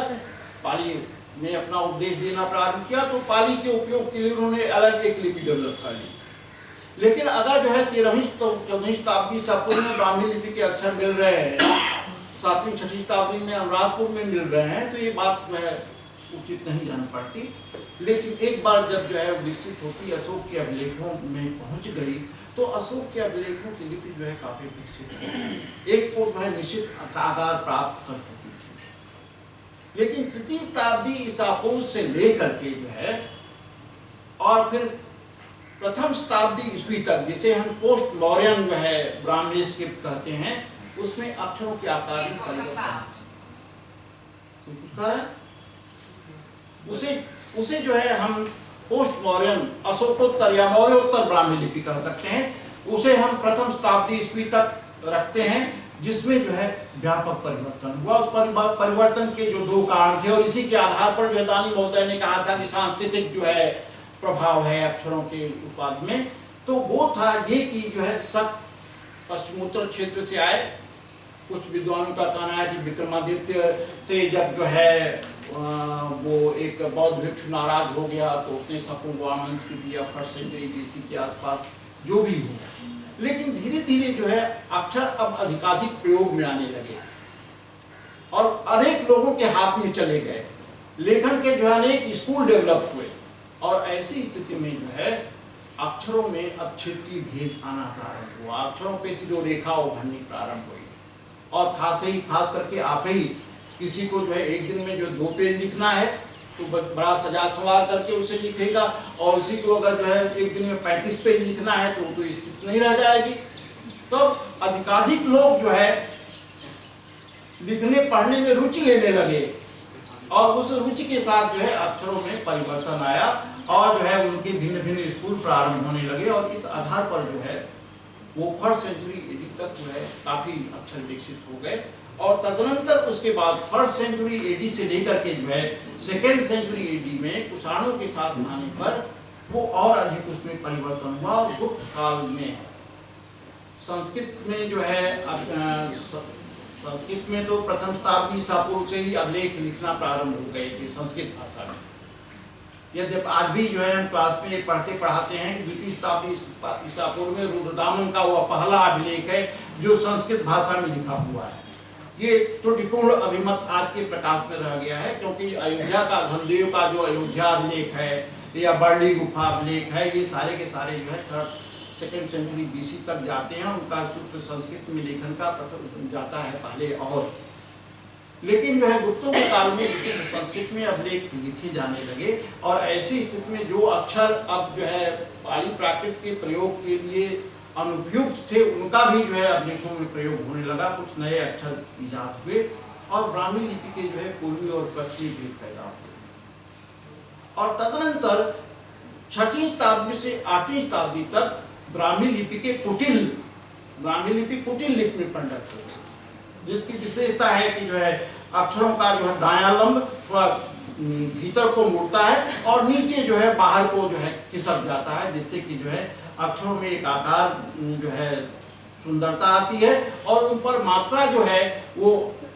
पाली ने अपना उपदेश देना प्रारंभ किया, तो पाली के उपयोग के लिए उन्होंने अलग एक लिपि डेवलप कर ली। लेकिन अगर जो है 13वीं-14वीं शताब्दी ईसा पूर्व में ब्राह्मी लिपि के अक्षर मिल रहे हैं, 7वीं-6वीं शताब्दी में अनुराधपुर में मिल रहे हैं, तो ये बात जो है उचित नहीं जान पड़ती। लेकिन एक बार जब जो है विकसित होती, अशोक के अभिलेखों में पहुंच गई, तो अशोक के अभिलेखों की लिपि जो है काफी विकसित है, एक को जो है निश्चित आकार प्राप्त कर चुकी थी। लेकिन 3वीं शताब्दी ईसा पूर्व से लेकर के जो है और फिर प्रथम शताब्दी ईस्वी तक, जिसे हम पोस्ट मौर्यन जो है ब्राह्मी स्क्रिप्ट कहते हैं, उसमें अक्षरों के आकार में परिवर्तन, कुछ कह रहा है उसे जो है हम पोस्ट मौर्यन अशोकोत्तर या मौर्योत्तर ब्राह्मी लिपि कह सकते हैं। उसे हम प्रथम शताब्दी ईस्वी तक रखते हैं, जिसमें जो है व्यापक परिवर्तन हुआ। उस परिवर्तन के जो 2 कारण थे, और इसी के आधार पर जो दानी महोदय ने कहा था कि सांस्कृतिक जो है प्रभाव है अक्षरों के उत्पाद में, तो वो था ये कि जो है सब पश्चिमोत्तर क्षेत्र से आए। कुछ विद्वानों का कहना है कि विक्रमादित्य से जब जो है वो एक बौद्ध भिक्षु नाराज हो गया, तो उसने सबको को आमंत्रित किया 1st सेंचुरी BC के आसपास, जो भी हो। लेकिन धीरे धीरे जो है अक्षर अब अधिकाधिक प्रयोग में आने लगे और अनेक लोगों के हाथ में चले गए। लेखन के जो है अनेक स्कूल डेवलप हुए, और ऐसी स्थिति में जो है अक्षरों में अब क्षेत्रीय भेद आना प्रारंभ हुआ। अक्षरों पे से जो रेखा उभरनी प्रारंभ हुई, और खास करके आप ही किसी को जो है एक दिन में जो 2 पेज लिखना है, तो बड़ा सजा संवार करके उसे लिखेगा, और उसी को अगर जो है एक दिन में 35 पेज लिखना है, तो स्थिति नहीं रह जाएगी। तो अधिकाधिक लोग जो है लिखने पढ़ने में रुचि लेने लगे, और उस रुचि के साथ जो है अक्षरों में परिवर्तन आया, और जो है उनके भिन्न भिन्न स्कूल प्रारंभ होने लगे, और इस आधार पर जो है वो 1st सेंचुरी AD तक जो है काफी अक्षर विकसित हो गए। और तदनंतर उसके बाद 1st सेंचुरी AD से लेकर के जो है 2nd सेंचुरी AD में कुषाणों के साथ आने पर वो और अधिक उसमें परिवर्तन हुआ। और गुप्त काल में संस्कृत में जो है संस्कृत में तो प्रथम शताब्दी ईसा पूर्व से ही अभिलेख लिखना प्रारंभ हो गए थे संस्कृत भाषा में। यद्यपि आज भी जो है हम क्लास में पढ़ाते हैं कि 2वीं शताब्दी ईसा पूर्व में रुद्रदामन का वो पहला अभिलेख है जो संस्कृत भाषा में लिखा हुआ है। ये त्रुटिपूर्ण अभिमत आज के प्रकाश में रह गया है, क्योंकि अयोध्या का धनदेव का जो अयोध्या अभिलेख है या बरली गुफा अभिलेख है, ये सारे के सारे जो है 2nd सेंचुरी BC तक जाते हैं। उनका सूत्र संस्कृत में लेखन का प्रथम जाता है पहले, और लेकिन जो है गुप्तों के काल में विशुद्ध संस्कृत में अभिलेख लिखे जाने लगे। और ऐसी स्थिति में जो अक्षर अब जो है पाली प्राकृत के प्रयोग के लिए अनुपयुक्त थे, उनका भी जो है अभिलेखों में प्रयोग होने लगा। कुछ नए अक्षर इजाद हुए, और ब्राह्मी लिपि के जो है पूर्वी और पश्चिमी भेद पैदा हुए। और तदनंतर 6वीं शताब्दी से 8वीं शताब्दी तक ब्राह्मी लिपि कुटिल लिपि में परिणत हो गई, जिसकी विशेषता है कि जो है अक्षरों का जो है दायां लंब थोड़ा भीतर को मुड़ता है, और नीचे जो है बाहर को जो है खिसक जाता है, जिससे कि जो है अक्षरों में एक आकार जो है सुंदरता आती है, और उन पर मात्रा जो है वो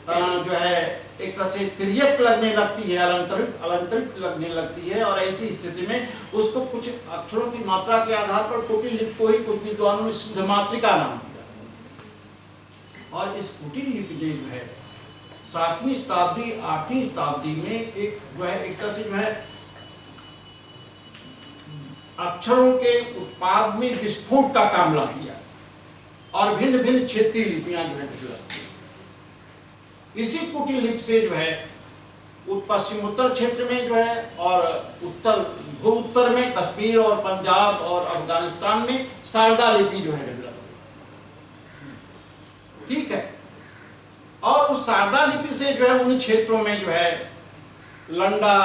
जो है एक तरह से तिर्यक लगने लगती है, अलंकृत लगने लगती है। और ऐसी स्थिति में उसको कुछ अक्षरों की मात्रा के आधार पर कुटिल लिपि को ही कुछ विद्वानों ने सिद्ध मात्रिका नाम दिया। और इस कुटिल लिपि ने जो है 7वीं शताब्दी 8वीं शताब्दी में एक जो है एक तरह से जो है अक्षरों के उत्पाद में विस्फोट का काम ला दिया, और भिन्न भिन्न क्षेत्रीय लिपियां जो है डेवलप हुई। इसी कुटिल लिपि से जो है पश्चिमोत्तर क्षेत्र में जो है और उत्तर में कश्मीर और पंजाब और अफगानिस्तान में शारदा लिपि जो है डेवलप हुई। ठीक है, और उस शारदा लिपि से जो है उन क्षेत्रों में जो है लंडा,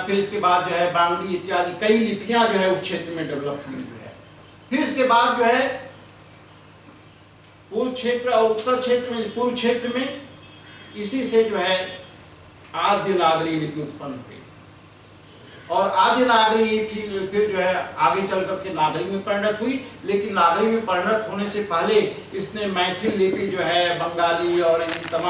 फिर इसके बाद जो है बांग्ली इत्यादि कई लिपियां जो है उस क्षेत्र में डेवलप हुई जो है। फिर इसके बाद जो है पूर्व क्षेत्र और उत्तर क्षेत्र में, पूर्व क्षेत्र में इसी से जो है आद्य नागरी लिपि उत्पन्न हुई और आद्य नागरी फिर जो है आगे चल करके नागरी में परिणत हुई। लेकिन नागरी में परिणत होने से पहले इसने मैथिल लिपि जो है बंगाली और इन तमाम